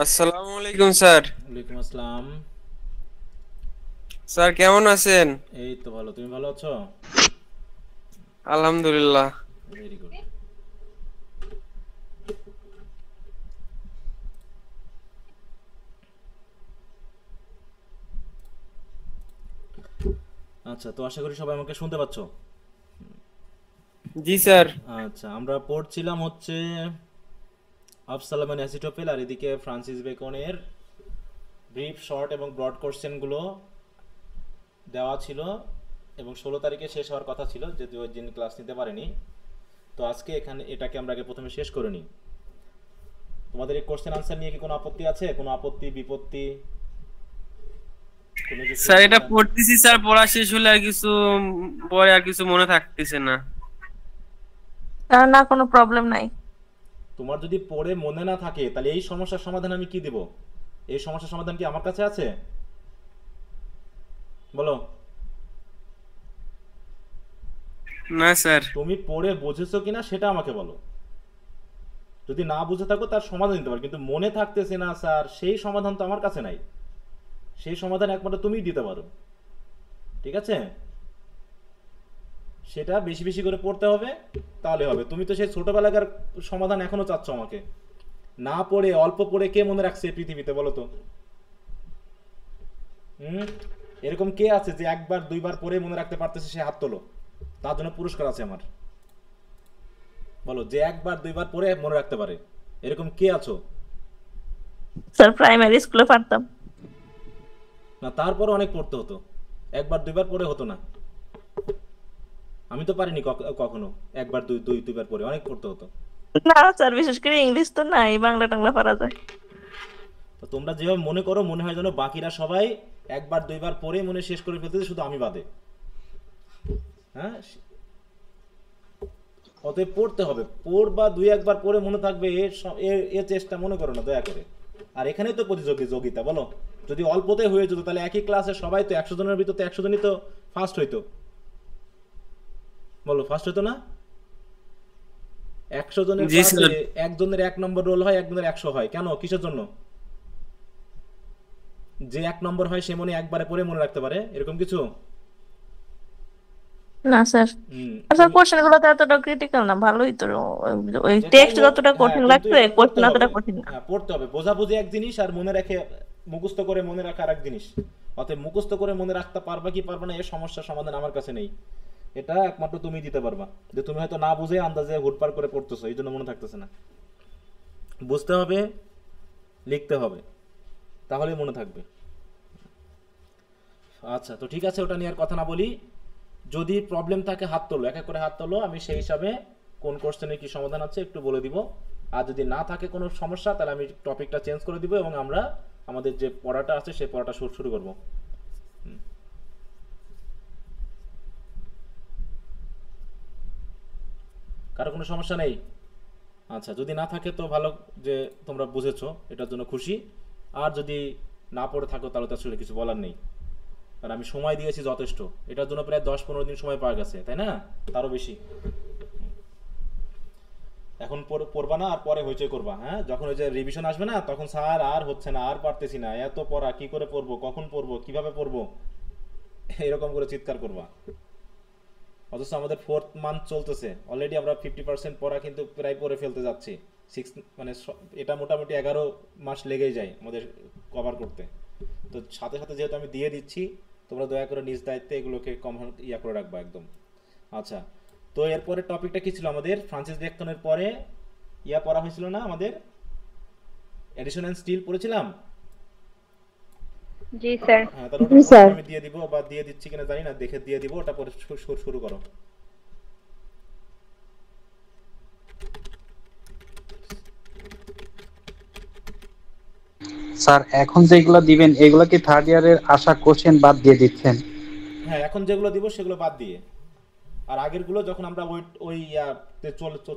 আসসালামু আলাইকুম স্যার। ওয়ালাইকুম আসসালাম। স্যার কেমন আছেন? এই তো ভালো, তুমি ভালো আছো? আলহামদুলিল্লাহ। Very good. আচ্ছা, তো আশা করি সবাই আমাকে শুনতে পাচ্ছো। জি স্যার। আচ্ছা, আমরা পড়ছিলাম হচ্ছে আবসালাম এন্ড অ্যাসিটোফেল, আর এদিকে ফ্রান্সিস বেকনের ব্রিফ, শর্ট এবং ব্রড কোশ্চেনগুলো দেওয়া ছিল, এবং 16 তারিখে শেষ হওয়ার কথা ছিল, যদি ওই দিন ক্লাস নিতে পারেনি। তো আজকে এখানে এটাকে আমরা আগে প্রথমে শেষ করে নিই। তোমাদের এই কোশ্চেন আনসার নিয়ে কি কোনো আপত্তি আছে? কোনো আপত্তি বিপত্তি, কোনো কিছু? স্যার এটা পড়তেছি স্যার, পড়া শেষ হলে আর কিছু পরে আর কিছু মনে থাকতেছে না। না, কোনো প্রবলেম নাই। তোমার যদি পড়ে মনে না থাকে, তাহলে এই সমস্যার সমাধান আমি কি দেব? এই সমস্যার সমাধান কি আমার কাছে আছে? বলো। না স্যার। তুমি পড়ে বুঝেছো কিনা সেটা আমাকে বলো। যদি না বুঝে থাকো তার সমাধান দিতে পারো, কিন্তু মনে থাকতেছে না স্যার, সেই সমাধান তো আমার কাছে নাই। সেই সমাধান একমাত্র তুমিই দিতে পারো। ঠিক আছে? সেটা বেশি বেশি করে পড়তে হবে, তাহলে হবে। তুমি তো সেই ছোটবেলাকার সমাধান এখনো চাচ্ছ আমাকে। না পড়ে, অল্প পড়ে কে মনে রাখছে এই পৃথিবীতে, বলো তো? হুম? এরকম কে আছে যে একবার দুইবার পড়ে মনে রাখতে পারতেছে? সে হাত তোলো, তার জন্য পুরস্কার আছে আমার। বলো, যে একবার দুইবার পড়ে মনে রাখতে পারে, এরকম কে আছো? স্যার প্রাইমারি স্কুলে পারতাম। না, তারপরে অনেক পড়তে হতো, একবার দুইবার পড়ে হতো না। আমি তো পারিনি কখনো একবার দুইবার পড়ে, অনেক পড়তে হতো। না স্যার, বিশেষ করে ইংলিশ তো নাই, বাংলা টাংলা পারা যায়। তো তোমরা যেভাবে মনে করো, মনে হয় যেন বাকিরা সবাই একবার দুইবার পড়ে মনে শেষ করে ফেলতেছে, শুধু আমি বাদে। হ্যাঁ, অতএব পড়তে হবে। পড়বা, দুই একবার পড়ে মনে থাকবে, এ চেষ্টা মনে করো না দয়া করে। আর এখানেই তো প্রতিযোগিতা, বলো। যদি অল্পতে হয়ে যেত, তাহলে একই ক্লাসে সবাই তো 100 জনের ভিতর তো 100 জনই তো ফার্স্ট হইতো। বলো, ফার্স্ট হইতো না? 100 জনের জি ক্লাসে স্যার। একজনের 1 নম্বর রোল হয়, একজনের 100 হয়। কেন? কিসের জন্য? যে 1 নম্বর হয় সে মনে একবারে পড়ে মনে রাখতে পারে, এরকম কিছু? না স্যার। আর স্যার তুমি কোশ্চেন গুলো তো এতটা ক্রিটিক্যাল না, ভালোই তো। ওই যেটাই টেক্সট হোক, যতটা হ্যাঁ, কঠিন কিন্তু লাগতো, এটা পড়তে কোশ্চেন হবে। অতটা কঠিন না। হ্যাঁ, পড়তে হবে। বোঝাবুঝি এক জিনিস, আর মনে রেখে মুখস্থ করে মনে রাখা আর এক জিনিস। অতএব মুখস্থ করে মনে রাখতে পারবা কি পারবা না, এর সমস্যার সমাধান আমার কাছে নেই। এটা একমাত্র তুমি দিতে পারবা। যে তুমি হয়তো না বুঝে আন্দাজে হুটপার করে পড়তেছো, এই জন্য মনে থাকতেছে না। বুঝতে হবে, লিখতে হবে, তাহলেই মনে থাকবে। আচ্ছা, তো ঠিক আছে, ওটা নিয়ে আর কথা না বলি। যদি প্রবলেম থাকে হাত তোলো, এক এক করে হাত তোলো, আমি সেই হিসাবে কোন কোশ্চেনের কি সমাধান আছে একটু বলে দিব। আর যদি না থাকে কোনো সমস্যা, তাহলে আমি টপিকটা চেঞ্জ করে দিব, এবং আমরা আমাদের যে পড়াটা আছে সেই পড়াটা শুরু করব। কারো কোনো সমস্যা নেই? আচ্ছা, যদি না থাকে তো ভালো, যে তোমরা বুঝেছো, এটার জন্য খুশি। আর যদি না পড়ে থাকো, তাহলে তো আসলে কিছু বলার নেই, কারণ আমি সময় দিয়েছি যথেষ্ট। এটার জন্য প্রায় 10-15 দিন সময় পাওয়া গেছে, তাই না? তারও বেশি। এখন পড়বা না আর পরে হইচই করবা, হ্যাঁ? যখন ওই যে রিভিশন আসবে না, তখন স্যার আর হচ্ছে না, আর পারতেছি না, এত পড়া কি করে পড়বো, কখন পড়বো, কিভাবে পড়বো, এরকম করে চিৎকার করবা। অথচ আমাদের 4th মান্থ চলতেছে, অলরেডি আমরা 50% পড়া কিন্তু প্রায় পড়ে ফেলতে যাচ্ছি। সিক্স, মানে এটা মোটামুটি 11 মাস লেগেই যায় আমাদের কভার করতে। তো সাথে সাথে যেহেতু আমি দিয়ে দিচ্ছি, তোমরা দয়া করে নিজ দায়িত্বে এগুলোকে কম করে রাখবা একদম। আচ্ছা, তো এরপরে টপিকটা কি ছিল আমাদের? ফ্রান্সিস বেকনের পরে পড়া হয়েছিল না আমাদের? এডিশন অ্যান্ড স্টিল পড়েছিলাম। জি স্যার। হ্যাঁ, তাহলে ওটা প্রথমে আমি দিয়ে দিব, বা দিয়ে দিচ্ছি কিনা জানি না, দেখে দিয়ে দিব। ওটা পরে শুরু করো। স্যার এখন যেগুলো দিবেন এগুলো কি থার্ড ইয়ারের আসা কোশ্চেন বাদ দিয়ে দিচ্ছেন? হ্যাঁ, এখন যেগুলো দিব সেগুলো বাদ দিয়ে, আর আগেরগুলো যখন আমরা ওই ওই ইয়াতে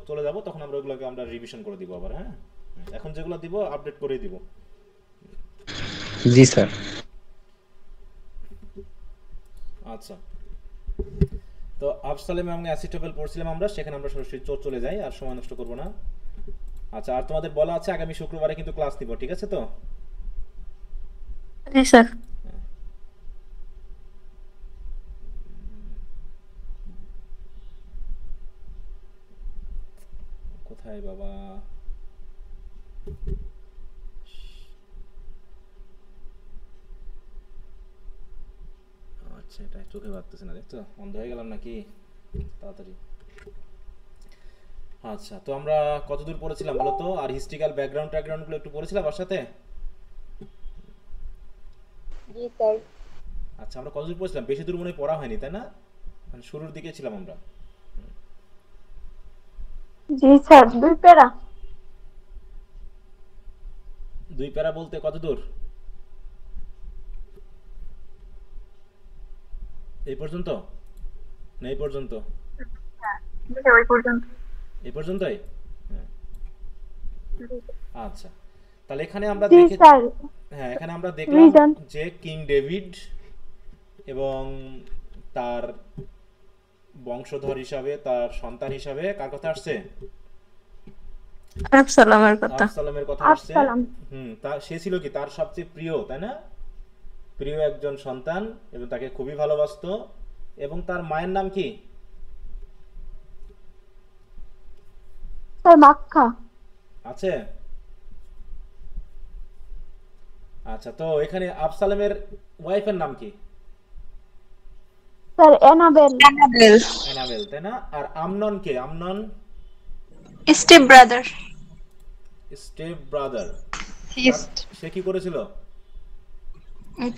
চলে যাব, তখন আমরা ওগুলোকে আমরা রিভিশন করে দিব আবার, হ্যাঁ? এখন যেগুলো দিব আপডেট করে দিব। জি স্যার। আচ্ছা, তো আবসালেম এবং অ্যাসিটোফেল পড়ছিলাম আমরা, সেখানে আমরা সরাসরি চলে যাই, আর সময় নষ্ট করব না। আচ্ছা, আর তোমাদের বলা আছে আগামী শুক্রবারে কিন্তু ক্লাস নিব, ঠিক আছে তো? জি স্যার। কোথায় বাবা? আচ্ছা, এটা চোখে বাড়তেছে না, দেখছো অন্ধ হয়ে গেলাম নাকি? তাড়াতাড়ি। আচ্ছা, তো আমরা কতদূর পড়েছিলাম বলো তো? আর হিস্ট্রিক্যাল ব্যাকগ্রাউন্ড গুলো একটু পড়েছিলাম ওর সাথে? জি স্যার। আচ্ছা, আমরা কতদূর পড়েছিলাম? বেশি দূর মনে হয় পড়া হয়নি, তাই না? মানে শুরুর দিকে ছিলাম আমরা। জি স্যার, 2 প্যারা। 2 প্যারা বলতে কত দূর? এই পর্যন্ত না এই পর্যন্ত? ওই পর্যন্ত। এই পর্যন্তই? হ্যাঁ। আচ্ছা, তাহলে এখানে আমরা জি দেখে, স্যার। হ্যাঁ এখানে আমরা দেখলাম রিজন। যে কিং ডেভিড এবং তার বংশধর হিসাবে, তার সন্তান হিসাবে কার কথা আসছে? আবসালামের কথা। আবসালমের কথা আসছে। আবসালাম। সে ছিল কি তার সবচেয়ে প্রিয়, তাই না? প্রিয় একজন সন্তান, এবং তাকে খুবই ভালোবাসতো। এবং তার মায়ের নাম কি? স্যার মাক্কা। আছে? আচ্ছা, তো এখানে আবসালেমের ওয়াইফের নাম কি? Sir enable. অ্যানাবেল, তাই না? আর আমনন কে? Amnon step brother. Step brother. সে কি করেছিল?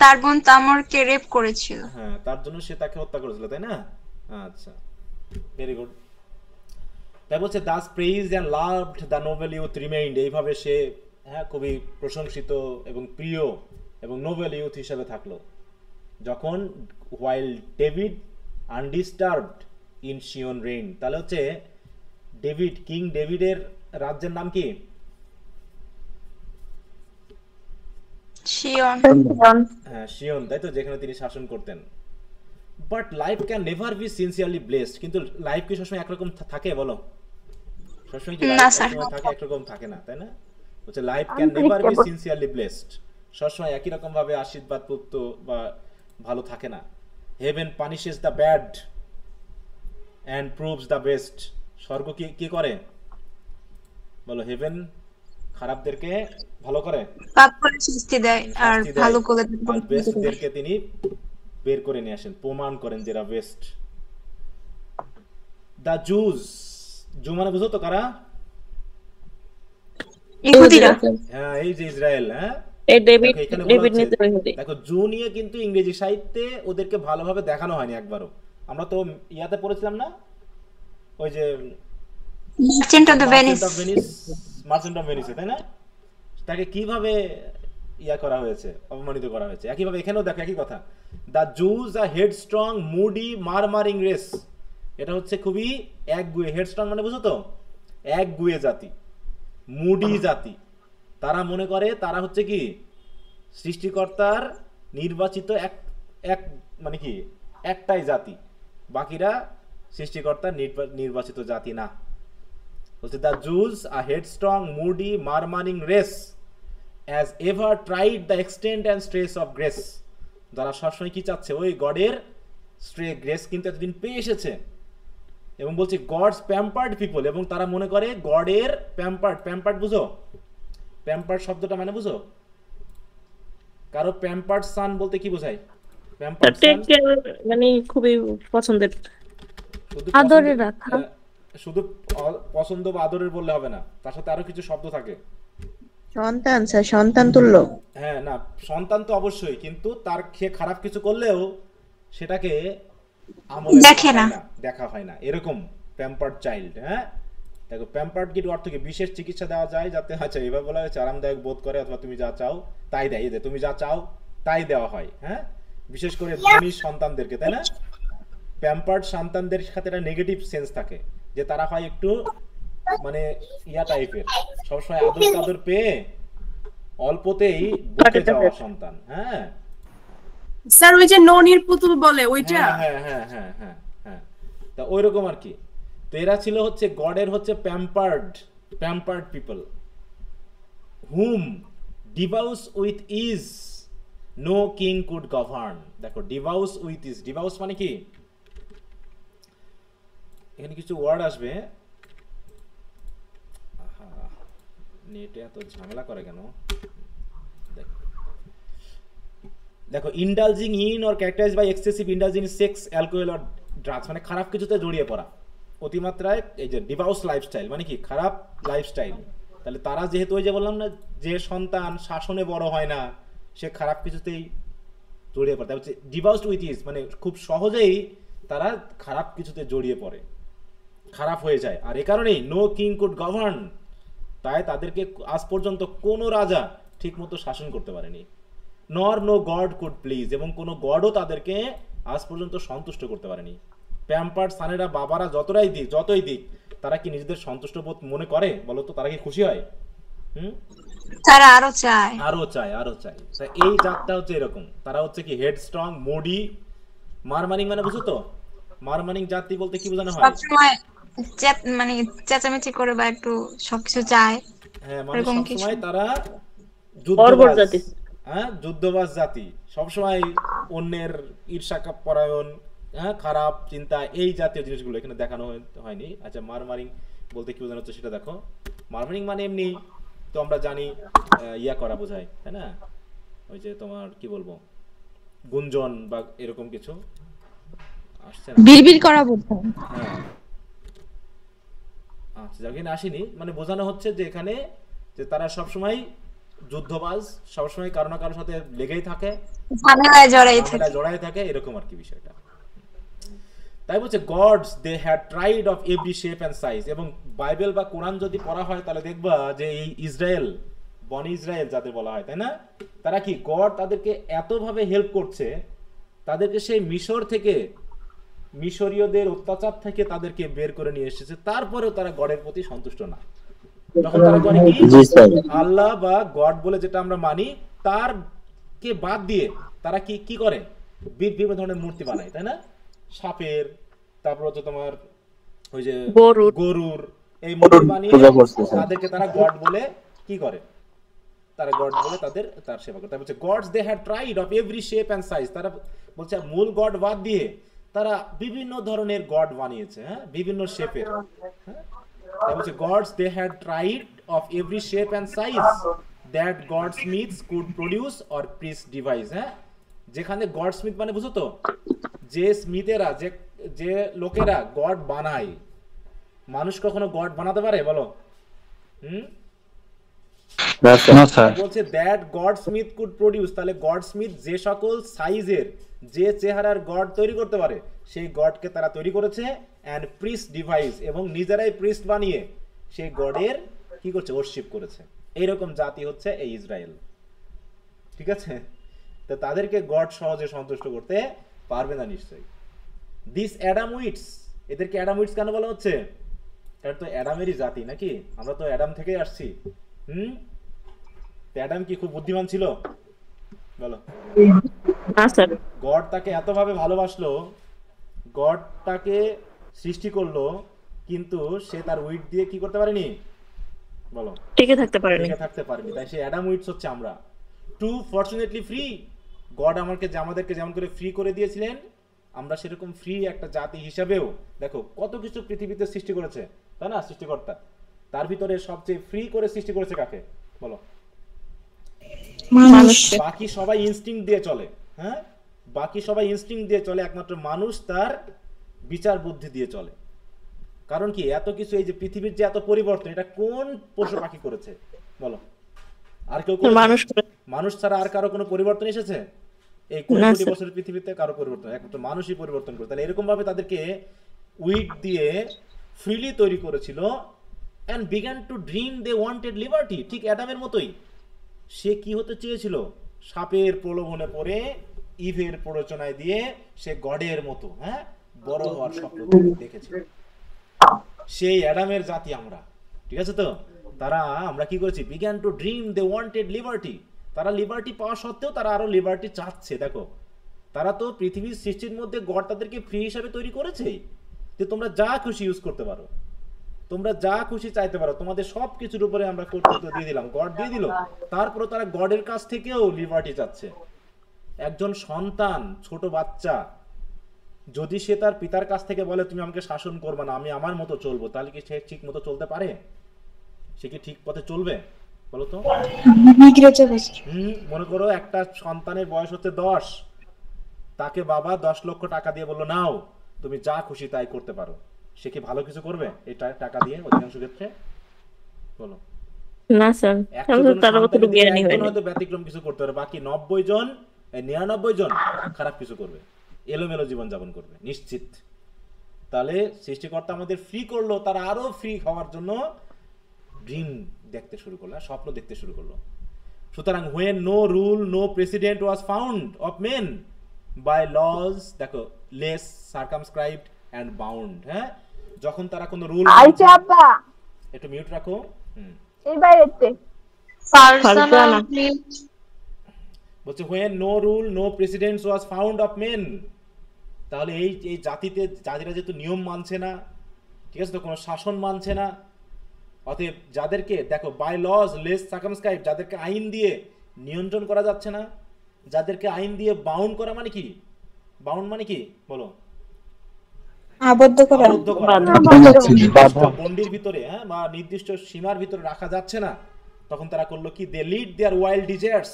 তার বোন তামরকে রেপ করেছিল। হ্যাঁ, তার জন্য সে তাকে হত্যা করেছিল, তাই না? আচ্ছা, ভেরি গুড। তাই বলছে thus praised and loved the noble youth remained, এইভাবে সে, হ্যাঁ, খুবই প্রশংসিত এবং প্রিয় এবং নোবেল ইউথ হিসেবে থাকলো যখন হোয়াইল ডেভিড আনডিস্টার্বড ইন শিওন রেইন। তাহলে হচ্ছে ডেভিড, কিং ডেভিডের রাজ্যের নাম কি? শিয়ন। হ্যাঁ, শিওন, তাই তো, যেখানে তিনি শাসন করতেন। But life can never be sincerely blessed, কিন্তু লাইফ কি সবসময় একরকম থাকে বলো? সবসময় কি না, লাইফ স্যার। সবসময় থাকে একরকম থাকে না, তাই না? হচ্ছে life can never be sincerely blessed, সবসময় একই রকম ভাবে আশীর্বাদ প্রাপ্ত বা ভালো থাকে না। Heaven punishes the bad and proves the best, স্বর্গ কি কি করে বলো? হেভেন খারাপদেরকে ভালো করে, পাপ করে শাস্তি দেয় আর শাস্তি দেয়, ভালো করে আর বেস্টদেরকে তিনি বের করে নিয়ে আসেন, প্রমাণ করেন যারা বেস্ট। দ্য জুজ, জু মানে বুঝো তো কারা? ইহুদিরা। হ্যাঁ, এই যে ইসরায়েল, হ্যাঁ। এই ডেভিড দেখো, এখানে বলা ডেভিড হচ্ছে, নিজে ইহুদি। দেখো জু নিয়ে কিন্তু ইংরেজি সাহিত্যে ওদেরকে ভালোভাবে দেখানো হয়নি একবারও। আমরা তো ইয়াতে পড়েছিলাম না, ওই যে merchant of the Venice. Merchant of ভেনিসে, তাই না? তাকে কিভাবে ইয়া করা হয়েছে, অপমানিত করা হয়েছে। একইভাবে এখানেও দেখো একই কথা। দ্য জুজ আর হেডস্ট্রং মুডি মারমারিং রেস, এটা হচ্ছে খুবই একগুঁয়ে। হেডস্ট্রং মানে বুঝো তো, একগুঁয়ে জাতি, মুডি জাতি। তারা মনে করে তারা হচ্ছে কি সৃষ্টিকর্তার নির্বাচিত এক এক মানে কি একটাই জাতি, বাকিরা সৃষ্টিকর্তার নির্বাচিত জাতি না। বলছে the Jews a headstrong moody murmuring race as ever tried the extent and stress of grace, যারা সবসময় কি চাচ্ছে ওই গডের গ্রেস কিন্তু এতদিন পেয়ে এসেছে। এবং বলছে গডস প্যাম্পার্ড পিপল, এবং তারা মনে করে গডের প্যাম্পার্ড বুঝো? প্যাম্পার্ড শব্দটা মানে বুঝো? কারো প্যাম্পার্ড সান বলতে কি বোঝায়? প্যাম্পার্ড সান মানে খুবই পছন্দের, শুধু আদরে রাখা। শুধু পছন্দ বা আদরের বললে হবে না, তার সাথে আরো কিছু শব্দ থাকে। সন্তান স্যার, সন্তান তুল্য। হ্যাঁ, না সন্তান তো অবশ্যই, কিন্তু তার খারাপ কিছু করলেও সেটাকে আমলে দেখে না, দেখা হয় না, এরকম প্যাম্পার্ড চাইল্ড। হ্যাঁ, দেখো প্যাম্পার্ড কিট অর্থ কি বিশেষ চিকিৎসা দেওয়া যায় যাতে, আচ্ছা এভাবে বলা হয়েছে, আরামদায়ক বোধ করে অথবা তুমি যা চাও তাই দেয়, এই যে তুমি যা চাও তাই দেওয়া হয়। হ্যাঁ, বিশেষ করে ধনী সন্তানদেরকে, তাই না? প্যাম্পার্ড সন্তানদের সাথে একটা নেগেটিভ সেন্স থাকে যে তারা হয় একটু মানে ইয়া টাইপের, সবসময় আদর পেয়ে অল্পতেই বকে যাওয়া সন্তান। হ্যাঁ স্যার, ওই যে ননির পুতুল বলে ওইটা। হ্যাঁ হ্যাঁ হ্যাঁ হ্যাঁ হ্যাঁ, তা ওইরকম আর কি। তো এরা ছিল হচ্ছে গডের হচ্ছে pampered pampered people whom devouse with ease no king could govern। দেখো devouse with ease, devouse মানে কি, এখানে কিছু ওয়ার্ড আসবে, নেটে এত ঝামেলা করে কেন, দেখো indulging in or characterised by excessive indulging in sex, alcohol or drugs, মানে খারাপ কিছুতে জড়িয়ে পড়া, অতিমাত্রায় এই যে ডিভাউস লাইফস্টাইল মানে কি খারাপ লাইফস্টাইল। তাহলে তারা যেহেতু ওই যে বললাম না, যে সন্তান শাসনে বড় হয় না সে খারাপ কিছুতেই জড়িয়ে পড়ে, হচ্ছে ডিভাউসড উইথ ইজ, মানে খুব সহজেই তারা খারাপ কিছুতে জড়িয়ে পড়ে, খারাপ হয়ে যায়। আর এ কারণেই নো কিং কুড গভর্ন, তাই তাদেরকে আজ পর্যন্ত কোনো রাজা ঠিকমতো শাসন করতে পারেনি। নর নো গড কুড প্লিজ, এবং কোনো গডও তাদেরকে আজ পর্যন্ত সন্তুষ্ট করতে পারেনি। প্যাম্পার্ড সানেরা, বাবারা যতই দিক তারা কি নিজেদের সন্তুষ্ট বোধ মনে করে বলো তো? তারা কি খুশি হয়? তারা আরো চায়। তা এই জাতটা হচ্ছে এরকম, তারা হচ্ছে কি হেড স্ট্রং, মোডি, মারমানিং, মানে বুঝো তো মারমানিং জাতি বলতে কি বোঝানো হয়? সবসময় মানে চেঁচামেচি করে বা একটু সবকিছু চায়। হ্যাঁ, মানে সবসময় তারা যুদ্ধবাজ জাতি, সবসময় অন্যের ঈর্ষা পরায়ণ, হ্যাঁ, খারাপ চিন্তা, এই জাতীয় জিনিসগুলো এখানে দেখানো হয়নি। আচ্ছা, মারমারিং বলতে কি বোঝানো হচ্ছে সেটা দেখো। মারমারিং মানে এমনি তো আমরা জানি ইয়া করা বোঝায়, তাই না? ওই যে তোমার কি বলবো, গুঞ্জন বা এরকম কিছু আসছে না, বিড়বিড় করা বোঝায়। হ্যাঁ, আচ্ছা, যখন আসেনি মানে বোঝানো হচ্ছে যে এখানে যে তারা সবসময় যুদ্ধবাজ, সবসময় কারো না কারোর সাথে লেগেই থাকে, ঝামেলায় জড়াই থাকে, এরকম আর কি বিষয়টা। তাই বলছে gods they had tried of every shape and size. এবং বাইবেল বা কোরআন যদি পড়া হয় তাহলে দেখবা যে এই ইসরায়েল, বনি ইসরায়েল যাদের বলা হয়, তাই না, তারা কি গড তাদেরকে এতভাবে হেল্প করছে, তাদেরকে সেই মিশর থেকে, মিশরীয়দের অত্যাচার থেকে তাদেরকে বের করে নিয়ে এসেছে, তারপরেও তারা গডের প্রতি সন্তুষ্ট না। তখন তারা করে কি, আল্লাহ বা গড বলে যেটা আমরা মানি তার কে বাদ দিয়ে তারা কি করে, বিভিন্ন ধরনের মূর্তি বানায়, তাই না, সাপের, তারপর হচ্ছে তোমার ওই যে গরুর, এই মূর্তি বানিয়ে তাদেরকে তারা গড বলে কি করে, তারা গড বলে তার সেবা করে। তার বলছে gods they had tried of every shape and size, তারা বলছে মূল গড বাদ দিয়ে তারা বিভিন্ন ধরনের গড বানিয়েছে, হ্যাঁ, বিভিন্ন শেপের, হ্যাঁ। তাই বলছে gods they had tried of every shape and size that god smiths could produce or priest devise, হ্যাঁ, যেখানে গড স্মিথ মানে বুঝো তো, যে স্মিথেরা, যে লোকেরা গড বানায়, মানুষ কখনো গড বানাতে পারে বলো? বলছে that god Smith could produce, তাহলে গড স্মিথ যে সকল সাইজের, যে চেহারার গড তৈরি করতে পারে সেই গডকে তারা তৈরি করেছে, এন্ড প্রিস্ট ডিভাইস, এবং নিজেরাই প্রিস্ট বানিয়ে সেই গডের কি করছে, ওরশিপ করেছে। এইরকম জাতি হচ্ছে এই ইসরায়েল, ঠিক আছে? তো তাদেরকে গড সহজে সন্তুষ্ট করতে পারবে না নিশ্চয়ই। দিস অ্যাডামউইটস, এদেরকে অ্যাডামউইটস কেন বলা হচ্ছে? এটা তো অ্যাডামেরই জাতি নাকি, আমরা তো অ্যাডাম থেকেই আসছি। অ্যাডাম কি খুব বুদ্ধিমান ছিল বলো? গড তাকে এতভাবে ভালোবাসলো, গড তাকে সৃষ্টি করলো, কিন্তু সে তার উইট দিয়ে কি করতে পারেনি বলো? টিকে থাকতে পারেনি। তাই সে অ্যাডাম উইটস হচ্ছে আমরা। টু ফরচুনেটলি ফ্রি, গড আমাদেরকে যেমন করে ফ্রি করে দিয়েছিলেন, আমরা সেরকম ফ্রি একটা জাতি হিসাবেও দেখো কত কিছু পৃথিবীতে সৃষ্টি করেছে, তাই না সৃষ্টিকর্তা? তার ভিতরে সবচেয়ে ফ্রি করে সৃষ্টি করেছে কাকে বলো? বাকি সবাই ইনস্টিংক্ট দিয়ে চলে, হ্যাঁ, বাকি সবাই ইনস্টিংক্ট দিয়ে চলে, একমাত্র মানুষ তার বিচার বুদ্ধি দিয়ে চলে। কারণ কি, এত কিছু, এই যে পৃথিবীর যে এত পরিবর্তন, এটা কোন পশু পাখি করেছে বলো? আর কেউ? মানুষ ছাড়া আর কারো কোনো পরিবর্তন এসেছে এই কোটি বছরের পৃথিবীতে? কারো পরিবর্তন একমাত্র মানুষই পরিবর্তন করে। তাহলে এরকম ভাবে তাদেরকে উইট দিয়ে ফ্রিলি তৈরি করেছিল, and began to dream they wanted liberty, ঠিক অ্যাডামের মতোই। সে কি হতে চেয়েছিল? সাপের প্রলোভনে পড়ে, ইভের প্ররোচনায় দিয়ে সে গডের মতো, হ্যাঁ, বড় হওয়ার স্বপ্ন দেখেছিল। সেই অ্যাডামের জাতি আমরা, ঠিক আছে তো? আমরা কি করেছি? began to dream they wanted liberty, তারা লিবার্টি পাওয়া সত্ত্বেও তারা আরো লিবার্টি চাচ্ছে। দেখো, তারা তো পৃথিবীর সৃষ্টির মধ্যে গড তাদেরকে ফ্রি হিসাবে তৈরি করেছে যে তোমরা যা খুশি ইউজ করতে পারো, তোমরা যা খুশি চাইতে পারো, তোমাদের সব কিছুর উপরে আমরা কর্তৃত্ব দিয়ে দিলাম, গড দিয়ে দিল, তারপরে তারা গডের কাছ থেকেও লিবার্টি চাচ্ছে। একজন সন্তান, ছোট বাচ্চা, যদি সে তার পিতার কাছ থেকে বলে তুমি আমাকে শাসন করবে না, আমি আমার মতো চলবো, তাহলে কি সে ঠিক মতো চলতে পারে? সে কি ঠিক পথে চলবে বলো তো? মনে করো একটা সন্তানের বয়স হচ্ছে 10, তাকে বাবা 10 লক্ষ টাকা দিয়ে বললো নাও তুমি যা খুশি তাই করতে পারো, সে কি ভালো কিছু করবে এই টাকা দিয়ে অধিকাংশ ক্ষেত্রে? বলো। না স্যার, 100 জন তার অত সন্তানের দিকে জ্ঞানী একজন হয়নি। হয়তো ব্যতিক্রম কিছু করতে পারে, বাকি 99 জন খারাপ কিছু করবে, এলোমেলো জীবন যাপন করবে নিশ্চিত। তাহলে সৃষ্টিকর্তা আমাদের ফ্রি করলো, তারা আরো ফ্রি হওয়ার জন্য ড্রিম দেখতে শুরু করলো, স্বপ্ন দেখতে শুরু করলো। সুতরাং when no rule, no precedent was found of men by laws, দেখো less circumscribed and bound, হ্যাঁ, যখন তারা কোনো রুল, আইছে আব্বা একটু মিউট রাখো, এই বাইরেতে ফারজানা বলছে when no rule, no precedent was found of men, তাহলে এই জাতিরা যেহেতু নিয়ম মানছে না, ঠিক আছে, তো কোনো শাসন মানছে না, অতএব যাদেরকে দেখো বাই লজ লেস সার্কামস্ক্রাইব, যাদেরকে আইন দিয়ে নিয়ন্ত্রণ করা যাচ্ছে না, যাদেরকে আইন দিয়ে বাউন্ড করা, মানে কি বাউন্ড মানে কি বলো? আবদ্ধ করা। নির্দিষ্ট গণ্ডির ভিতরে, হ্যাঁ, বা নির্দিষ্ট সীমার ভিতরে রাখা যাচ্ছে না, তখন তারা করলো কি, they led their wild desires,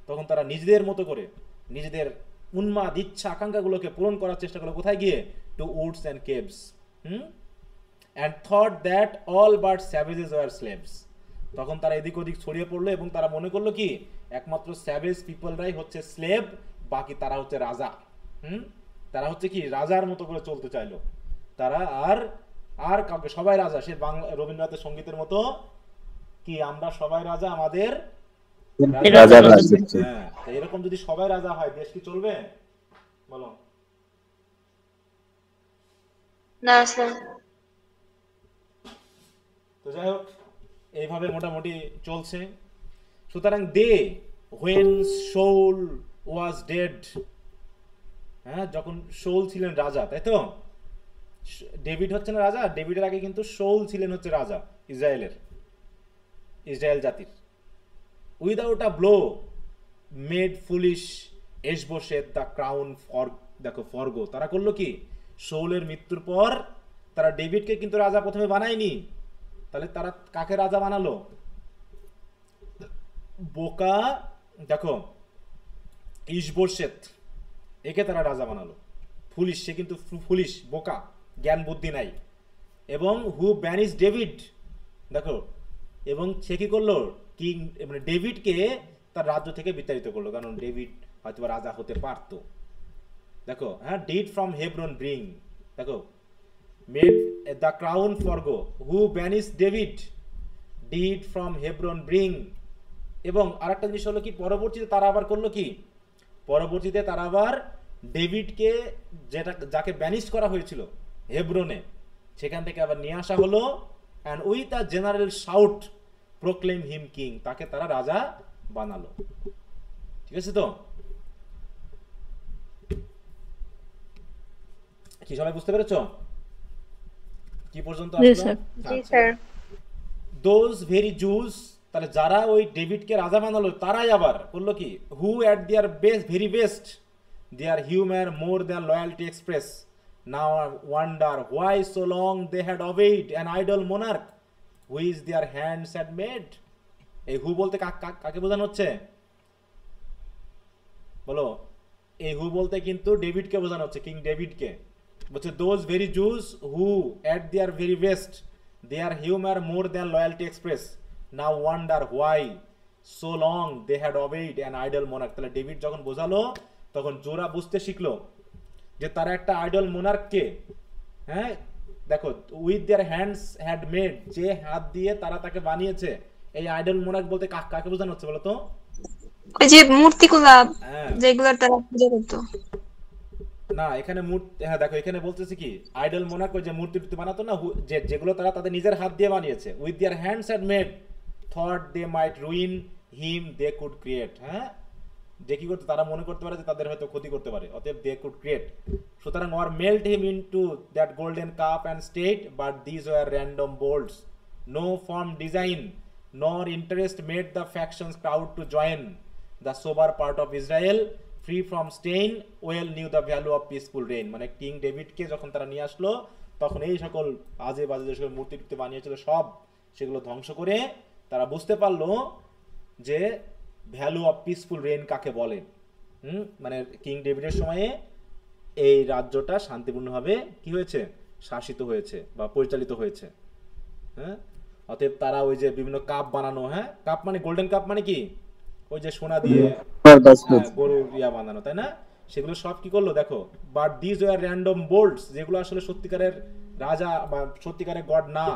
তখন তারা নিজেদের মতো করে নিজেদের উন্মাদ ইচ্ছা আকাঙ্ক্ষাগুলোকে পূরণ করার চেষ্টা করলো, কোথায় গিয়ে? To woods and caves, and thought that all but savages were slaves, তখন তারা এদিক ওদিক ছড়িয়ে পড়লো এবং তারা মনে করলো কি একমাত্র স্যাভেজ পিপলরাই হচ্ছে স্লেভ, বাকি তারা হচ্ছে রাজা। তারা হচ্ছে কি রাজার মতো করে চলতে চাইলো, তারা আর কাউকে, সবাই রাজা, সে বাংলা রবীন্দ্রনাথের সঙ্গীতের মতো কি আমরা সবাই রাজা আমাদের রাজার রাজ্য। হ্যাঁ, এরকম যদি সবাই রাজা হয় দেশ কি চলবে বলো? না স্যার। তো যাই হোক, এইভাবে মোটামুটি চলছে। সুতরাং দে when Saul was dead, হ্যাঁ, যখন শৌল ছিলেন রাজা, তাই তো? ডেভিড হচ্ছে না রাজা, ডেভিডের আগে কিন্তু শৌল ছিলেন হচ্ছে রাজা ইসরায়েল জাতির। Without a blow made foolish Ishbosheth the crown forgo, তারা করলো কি শৌলের মৃত্যুর পর তারা ডেভিডকে কিন্তু রাজা প্রথমে বানায়নি, তাহলে তারা কাকে রাজা বানালো? বোকা, দেখো ইশবোশেত, একে তারা রাজা বানালো। ফুলিশ, সে কিন্তু ফুলিশ, বোকা, জ্ঞান বুদ্ধি নাই। এবং হু ব্যানিশ ডেভিড, দেখো, এবং সে কি করলো, কিং মানে ডেভিডকে তার রাজ্য থেকে বিতাড়িত করলো, কারণ ডেভিড হয়তো রাজা হতে পারত। দেখো, হ্যাঁ, ডিড ফ্রম হেব্রন ব্রিং, দেখো made the crown forgo, who banish David, did from Hebron bring. এবং আরেকটা জিনিস হলো কি, পরবর্তীতে তারা আবার করলো কি, পরবর্তীতে তারা আবার ডেভিডকে যাকে ব্যানিশ করা হয়েছিল হেব্রনে, সেখান থেকে আবার নিয়ে আসা হলো, and with a general shout proclaim him king, তাকে তারা রাজা বানালো। ঠিক আছে তো? কি সবাই বুঝতে পেরেছো কি পর্যন্ত আসলো? জি স্যার। দোজ ভেরি জুস, তাহলে যারা ওই ডেভিডকে রাজা বানালো তারাই আবার করলো কি, who at their best, very best, their humour more their loyalty express, now wonder why so long they had obeyed an idol monarch which their hands had made. এই হু বলতে কাকে বোঝানো হচ্ছে বলো? এই হু বলতে কিন্তু ডেভিডকে বোঝানো হচ্ছে, কিং ডেভিডকে। বলছে those very Jews who at their very best their humour more their loyalty express, now wonder why so long they had obeyed an idol monarch. তাহলে ডেভিড যখন বোঝালো তখন জোরা বুঝতে শিখলো যে তারা একটা আইডল মোনার্ককে, হ্যাঁ, দেখো with their hands had made, যে হাত দিয়ে তারা তাকে বানিয়েছে। এই আইডল মোনার্ক বলতে কাকে বোঝানো হচ্ছে বলো তো? ওই যে মূর্তিগুলা হ্যাঁ, যেগুলো তারা পূজা করতো। না, এখানে মূর্তি, হ্যাঁ দেখো এখানে বলতেছে কি, আইডল মোনার্ক ওই যে মূর্তি বানাতো না, যেগুলো তারা তাদের নিজের হাত দিয়ে বানিয়েছে। With their hands had made thought they might ruin him they could create, হ্যাঁ, যে কি করতে তারা মনে করতে পারে যে তাদের হয়তো ক্ষতি করতে পারে, অতএব দে কুড ক্রিয়েট। সুতরাং or melt him into that golden cup and state, but these were random bolts, no form design nor interest made the factions crowd to join. The sober part of Israel, free from stain, well knew the value of peaceful reign. মানে king ডেভিডকে যখন তারা নিয়ে আসলো তখন এই সকল আজে বাজে যে সকল মূর্তি টুর্তি বানিয়েছিল সব সেগুলো ধ্বংস করে তারা বুঝতে পারলো যে ভ্যালু অফ পিসফুল রেইন কাকে বলে। মানে কিং ডেভিডের সময়ে এই রাজ্যটা শান্তিপূর্ণভাবে কি হয়েছে, শাসিত হয়েছে বা পরিচালিত হয়েছে। হ্যাঁ, অতএব তারা ওই যে বিভিন্ন কাপ বানানো, হ্যাঁ কাপ মানে গোল্ডেন কাপ মানে কি ওই যে সোনা দিয়ে গরুর ইয়া বানানো, তাই না, সেগুলো সব কি করলো দেখো। But this were random bolts, যেগুলো আসলে সত্যিকারের রাজা বা সত্যিকারের গড না।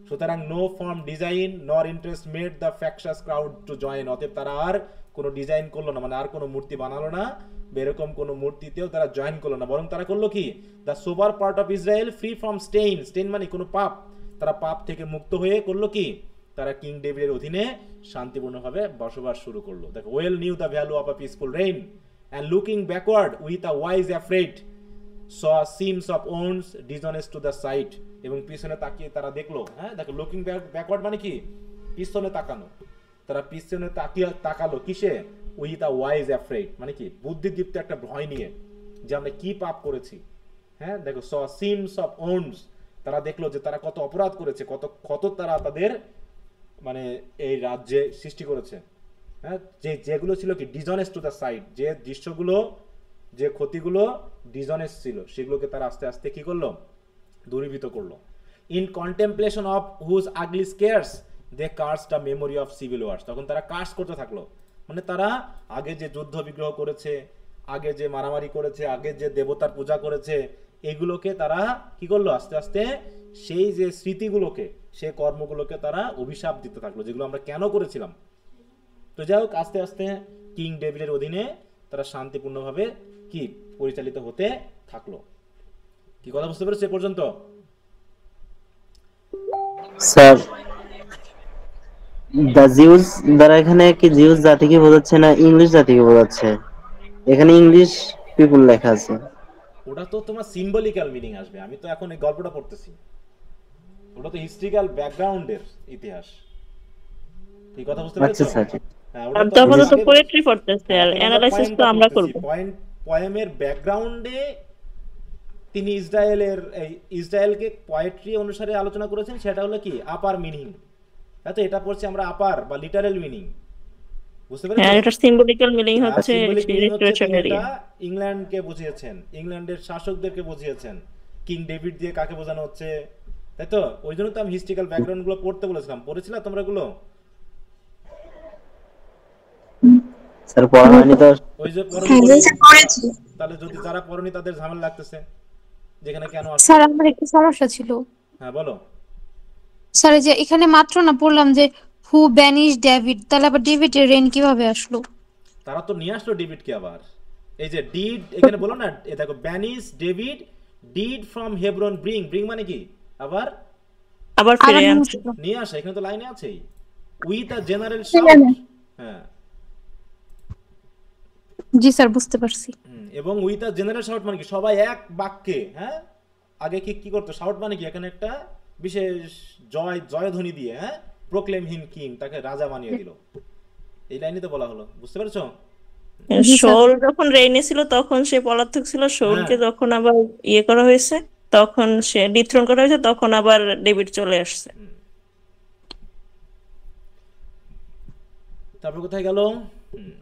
সুতরাং no form design nor interest made the factious crowd to join, অতএব তারা আর কোনো ডিজাইন করলো না, মানে আর কোনো মূর্তি বানালো না, এরকম কোনো মূর্তিতেও তারা জয়েন করলো না, বরং তারা করলো কি the sober part of Israel free from stain, stain মানে কোনো পাপ, তারা পাপ থেকে মুক্ত হয়ে করলো কি তারা কিং ডেভিডের অধীনে শান্তিপূর্ণভাবে বসবাস শুরু করলো। দেখো well new the value of a peaceful rain and looking backward with a wise afraid saw seams of owns dishonest to the sight, এবং পিছনে তাকিয়ে তারা দেখলো, হ্যাঁ দেখো লুকিং ব্যাকওয়ার্ড মানে কি পিছনে তাকানো, তারা পিছনে তাকালো কিসে, উইথ আ ওয়াইজ অ্যাফ্রেড মানে কি বুদ্ধিদীপ্ত একটা ভয় নিয়ে যে আমরা কি পাপ করেছি। হ্যাঁ দেখো saw seams of owns, তারা দেখলো যে তারা কত অপরাধ করেছে, কত কত তারা তাদের মানে এই রাজ্যে সৃষ্টি করেছে। হ্যাঁ যেগুলো ছিল কি ডিসঅনেস্ট টু দ্য সাইট, যে দৃশ্যগুলো যে ক্ষতিগুলো ডিসঅনেস্ট ছিল সেগুলোকে তারা আস্তে আস্তে কি করলো দূরীভূত করলো। In contemplation of whose ugly scars they curse the memory of civil wars, তখন তারা কার্স করতে থাকলো, মানে তারা আগে যে যুদ্ধ বিগ্রহ করেছে, আগে যে মারামারি করেছে, আগে যে দেবতার পূজা করেছে, এগুলোকে তারা কি করলো আস্তে আস্তে সেই যে স্মৃতিগুলোকে সেই কর্মগুলোকে তারা অভিশাপ দিতে থাকলো, যেগুলো আমরা কেন করেছিলাম। তো যাই হোক আস্তে আস্তে কিং ডেভিডের অধীনে তারা শান্তিপূর্ণভাবে কি পরিচালিত হতে থাকলো। কি কথা বুঝতে পেরেছো এ পর্যন্ত? স্যার দা জিউস দ্বারা এখানে কি জিউস জাতিকে বোঝাচ্ছে না ইংলিশ জাতিকে বোঝাচ্ছে? এখানে ইংলিশ পিপল লেখা আছে। ওটা তো তোমার সিম্বলিক্যাল মিনিং আসবে, আমি তো এখন এই গল্পটা পড়তেছি, ওটা তো হিস্ট্রিক্যাল ব্যাকগ্রাউন্ডের ইতিহাস। কি কথা বুঝতে পেরেছো? আর তখন তো পোয়েট্রি পড়তেছে আর অ্যানালাইসিস তো আমরা করব। পয়েমের ব্যাকগ্রাউন্ডে তিনি ইসরায়েলকে পোয়েট্রি অনুসারে আলোচনা করেছেন, সেটা হলো কি আপার মিনিং। তো এটা পড়ছি আমরা আপার বা লিটারাল মিনিং, বুঝতে পেরেছো? হ্যাঁ এটা সিম্বলিক্যাল মিনিং হচ্ছে এটা ইংল্যান্ডকে বুঝিয়েছেন, ইংল্যান্ডের শাসকদেরকে বুঝিয়েছেন, কিং ডেভিড দিয়ে কাকে বোঝানো হচ্ছে, তাই তো? ওই জন্য তো আমি হিস্ট্রিক্যাল ব্যাকগ্রাউন্ড গুলো পড়তে বলেছিলাম। পড়েছিলা তোমরা এগুলো? স্যার পড়া হয়নি তো। ওই যে তাহলে যদি যারা পড়নি তাদের ঝামেলা লাগতেছে যেখানে কেন আসছে। স্যার আমার একটা সমস্যা ছিল। হ্যাঁ বলো। স্যার যে এখানে মাত্র না পড়লাম যে হু ব্যানিশ ডেভিড, তাহলে আবার ডেভিডের রেইন কিভাবে আসলো? তারা তো নিয়ে আসলো ডেভিডকে আবার, এই যে ডিড এখানে বলো না, এই দেখো banish David did from Hebron bring, bring মানে কি আবার ফিরে আনছে, নিয়ে আসে, এখানে তো লাইনে আছেই উইথ আ জেনারেল শাউট। হ্যাঁ জি স্যার বুঝতে পারছি। এবং উইথ আ জেনারেল শাউট মানে কি সবাই এক বাক্যে, হ্যাঁ আগে কি করতো শাউট মানে কি এখানে একটা বিশেষ জয়ধ্বনি দিয়ে, হ্যাঁ প্রোক্লেম হিম কিং, তাকে রাজা বানিয়ে দিল, এই লাইনে তো বলা হলো, বুঝতে পেরেছো? শাউল যখন রেইনে ছিল তখন সে পলাতক ছিল, শাউলকে যখন আবার ইয়ে করা হয়েছে তখন সে ডিথ্রন করা হয়েছে, তখন আবার ডেভিড চলে আসছে। তারপর কোথায় গেল?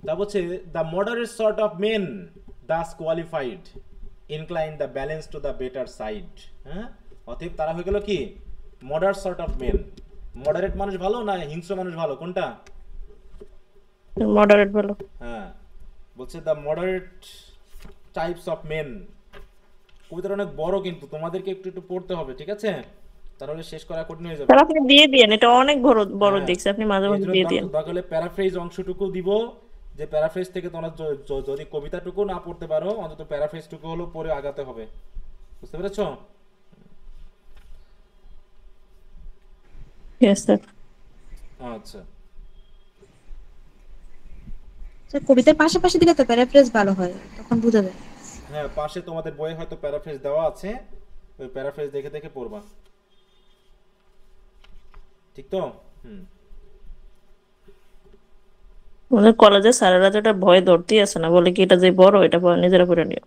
তারপর হচ্ছে the moderate sort of men thus qualified incline the balance to the better side. হ্যাঁ অতএব তারা হয়ে গেল কি moderate sort of men. Moderate মানুষ ভালো না হিংস্র মানুষ ভালো, কোনটা? মডারেট ভালো। হ্যাঁ বলছে the moderate types of men. কবিতাটা অনেক বড়, কিন্তু তোমাদেরকে একটু একটু পড়তে হবে, ঠিক আছে? তাহলে শেষ করা কঠিন হয়ে যাবে। স্যার আপনি দিয়ে দেন, এটা অনেক বড় দেখছি, আপনি মাঝে মাঝে দিয়ে দেন। তাহলে প্যারাফ্রেজ অংশটুকু দিব, যে প্যারাফ্রেজ থেকে তোমরা যদি কবিতাটুকু না পড়তে পারো অন্তত প্যারাফ্রেজটুকু হলো পড়ে আগাতে হবে, বুঝতে পেরেছো? Yes sir. আচ্ছা স্যার কবিতার পাশাপাশি দিলে তো প্যারাফ্রেজ ভালো হয়, তখন বোঝা যায়। হ্যাঁ, পাশে তোমাদের বইয়ে হয়তো প্যারাফ্রেজ দেওয়া আছে, ওই প্যারাফ্রেজ দেখে দেখে পড়বা, ঠিক তো? আমাদের কলেজে স্যারেরা যেটা ভয় ধরতেই আছে না, বলে কি এটা যে বড় এটা নিজেরা করে নিও।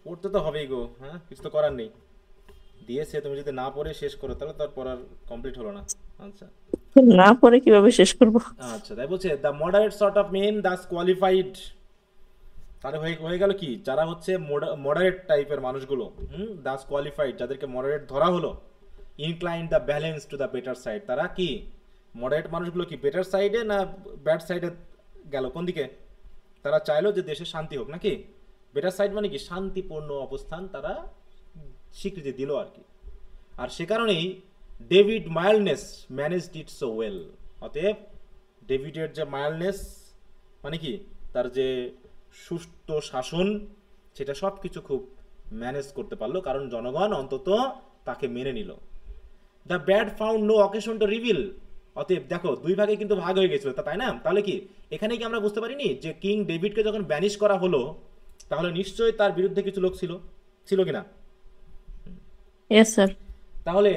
পড়তে তো হবেই গো, হ্যাঁ, কিছু তো করার নেই, দিয়েছে, তুমি যদি না পড়ে শেষ করো তাহলে তার পড়ার কমপ্লিট হলো না। আচ্ছা, না পড়ে কিভাবে শেষ করব? আচ্ছা, তাই বলছে the moderate sort of men thus qualified, তাহলে হয়ে গেল কি, যারা হচ্ছে মডারেট টাইপের মানুষগুলো, দাস কোয়ালিফাইড, যাদেরকে মডারেট ধরা হলো, incline the balance to the better side, তারা কি মডারেট মানুষগুলো কি বেটার সাইডে না ব্যাড সাইডে গেল, কোন দিকে? তারা চাইলো যে দেশে শান্তি হোক, নাকি? বেটার সাইড মানে কি শান্তিপূর্ণ অবস্থান তারা স্বীকৃতি দিল আর কি। আর সে কারণেই David mildness managed it so well, অতএব ডেভিডের যে মাইল্ডনেস মানে কি তার যে সুস্থ শাসন, সেটা সব কিছু খুব ম্যানেজ করতে পারলো, কারণ জনগণ অন্তত তাকে মেনে নিল। The bad found no occasion to reveal, অতএব দেখো দুই ভাগে কিন্তু ভাগ হয়ে গেছিল, তাই না? তাহলে কি এখানে কি আমরা বুঝতে পারিনি যে কিং ডেভিডকে যখন ব্যানিশ করা হলো তাহলে নিশ্চয়ই তার বিরুদ্ধে কিছু লোক ছিল কিনা? Yes sir. তাহলে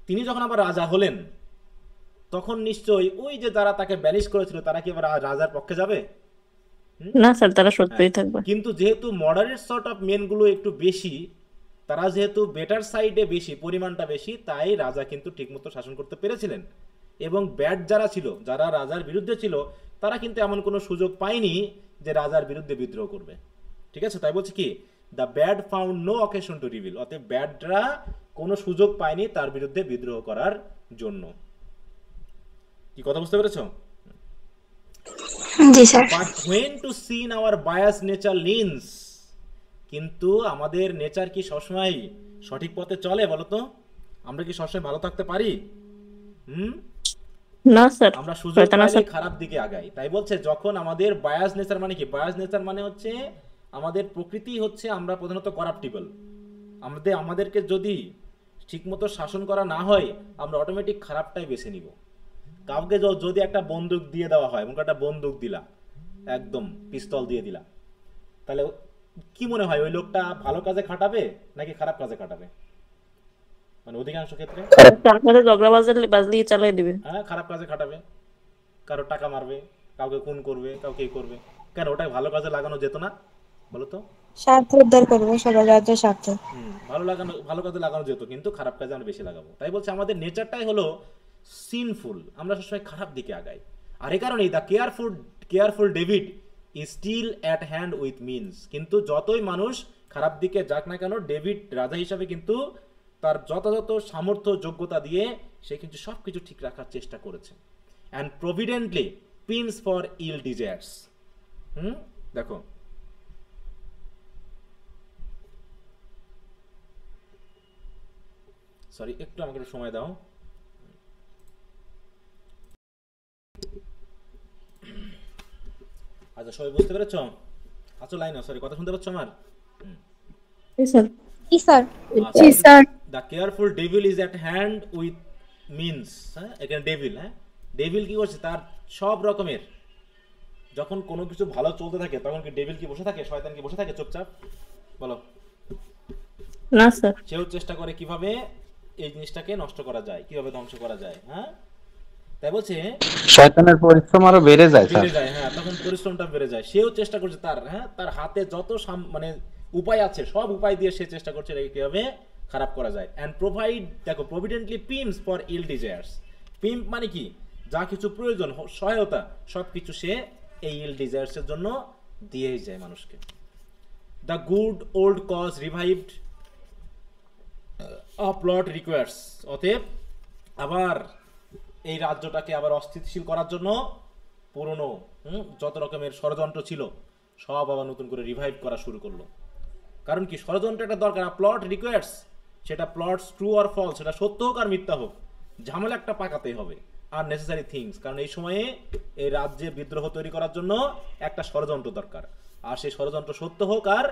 তিনি যখন আবার রাজা হলেন তখন নিশ্চয়ই ওই যে যারা তাকে ব্যানিশ করেছিল তারা কি আবার রাজার পক্ষে যাবে? না স্যার, তারা সত্যিই থাকবে। কিন্তু যেহেতু মডারেট সর্ট অফ মেনগুলো একটু বেশি, তারা যেহেতু বেটার সাইডে বেশি, পরিমাণটা বেশি, তাই রাজা কিন্তু ঠিকমতো শাসন করতে পেরেছিলেন। এবং ব্যাড যারা ছিল, যারা রাজার বিরুদ্ধে ছিল, তারা কিন্তু এমন কোনো সুযোগ পায়নি যে রাজার বিরুদ্ধে বিদ্রোহ করবে, ঠিক আছে? তাই বলছে কি the bad found no occasion to reveal, অতএব ব্যাডরা কোনো সুযোগ পায়নি তার বিরুদ্ধে বিদ্রোহ করার জন্য। কি কথা বুঝতে পেরেছো? জি sir. But when to sin our biased nature leans, কিন্তু আমাদের নেচার কি সবসময় সঠিক পথে চলে বলো তো? আমরা কি সবসময় ভালো থাকতে পারি? না স্যার, আমরা সুযোগ পাইলে খারাপ দিকে আগাই। তাই বলছে যখন আমাদের বায়াস নেচার মানে কি, বায়াস নেচার মানে হচ্ছে আমাদের প্রকৃতি হচ্ছে আমরা প্রধানত করাপ্টিবল, আমাদেরকে যদি ঠিকমতো শাসন করা না হয় আমরা অটোমেটিক খারাপটাই বেছে নিব। কাউকে যদি একটা বন্দুক দিয়ে দেওয়া হয়, এমন একটা বন্দুক দিলা, একদম পিস্তল দিয়ে দিলা, তাহলে কি মনে হয় ওই লোকটা ভালো কাজে খাটাবে নাকি খারাপ কাজে খাটাবে? মানে অধিকাংশ ক্ষেত্রে বাজলি চালাই দিবে, হ্যাঁ, খারাপ কাজে খাটাবে, কারো টাকা মারবে, কাউকে খুন করবে, কাউকে করবে। কেন ওটা ভালো কাজে লাগানো যেত না বলো তো? স্বার্থ উদ্ধার করবো, সবার রাজ্যের স্বার্থ। ভালো কাজে লাগানো যেত, কিন্তু খারাপ কাজে আমরা বেশি লাগাবো। তাই বলছে আমাদের নেচারটাই হলো সিনফুল, আমরা সবসময় খারাপ দিকে আগাই। আর এই কারণেই the careful devil is still at hand with means, কিন্তু যতই মানুষ খারাপ দিকে যাক না কেন, ডেভিড রাজা হিসাবে কিন্তু তার যথাযথ সামর্থ্য যোগ্যতা দিয়ে সে কিন্তু সবকিছু ঠিক রাখার চেষ্টা করেছে। And providently pines for ill desires. দেখো সরি, একটু আমাকে সময় দাও। আচ্ছা, সবাই বুঝতে পেরেছো? আচ্ছা, লাইন সরি, কথা শুনতে পাচ্ছ আমার? The careful devil is at hand with means. হ্যাঁ, এখানে ডেভিল, হ্যাঁ, ডেভিল কি করছে, তার সব রকমের যখন কোনো কিছু ভালো চলতে থাকে তখন কি ডেভিল কি বসে থাকে, শয়তান কি বসে থাকে চুপচাপ? বলো না স্যার। সেও চেষ্টা করে কিভাবে এই জিনিসটাকে নষ্ট করা যায়, কিভাবে ধ্বংস করা যায়। হ্যাঁ, তাই বলছে শয়তানের পরিশ্রম আরো বেড়ে যায়। হ্যাঁ, তখন পরিশ্রমটা বেড়ে যায়। সেও চেষ্টা করছে তার হাতে যত মানে উপায় আছে সব উপায় দিয়ে সে চেষ্টা করছে কিভাবে খারাপ করা যায়। অ্যান্ড প্রোভাইড, দেখো, প্রভিডেন্টলি পিম্পস ফর ইল ডিজায়ার্স। পিম্প মানে কি, যা কিছু প্রয়োজন, সহায়তা, সবকিছু সে এই ইল ডিজায়ার্স এর জন্য দিয়েই যায় মানুষকে। The good old cause revived a plot requires, অতএব আবার এই রাজ্যটাকে আবার অস্থিতিশীল করার জন্য পুরনো যত রকমের ষড়যন্ত্র ছিল সব আবার নতুন করে রিভাইভ করা শুরু করলো। কারণ কি, ষড়যন্ত্রটা দরকার। প্লট রিকোয়ার্স, সেটা প্লটস ট্রু আর ফলস, সেটা সত্য হোক আর মিথ্যা হোক, ঝামেলা একটা পাকাতেই হবে। আর নেসেসারি থিংস, কারণ এই সময়ে এই রাজ্যে বিদ্রোহ তৈরি করার জন্য একটা ষড়যন্ত্র দরকার। আর সেই ষড়যন্ত্র সত্য হোক আর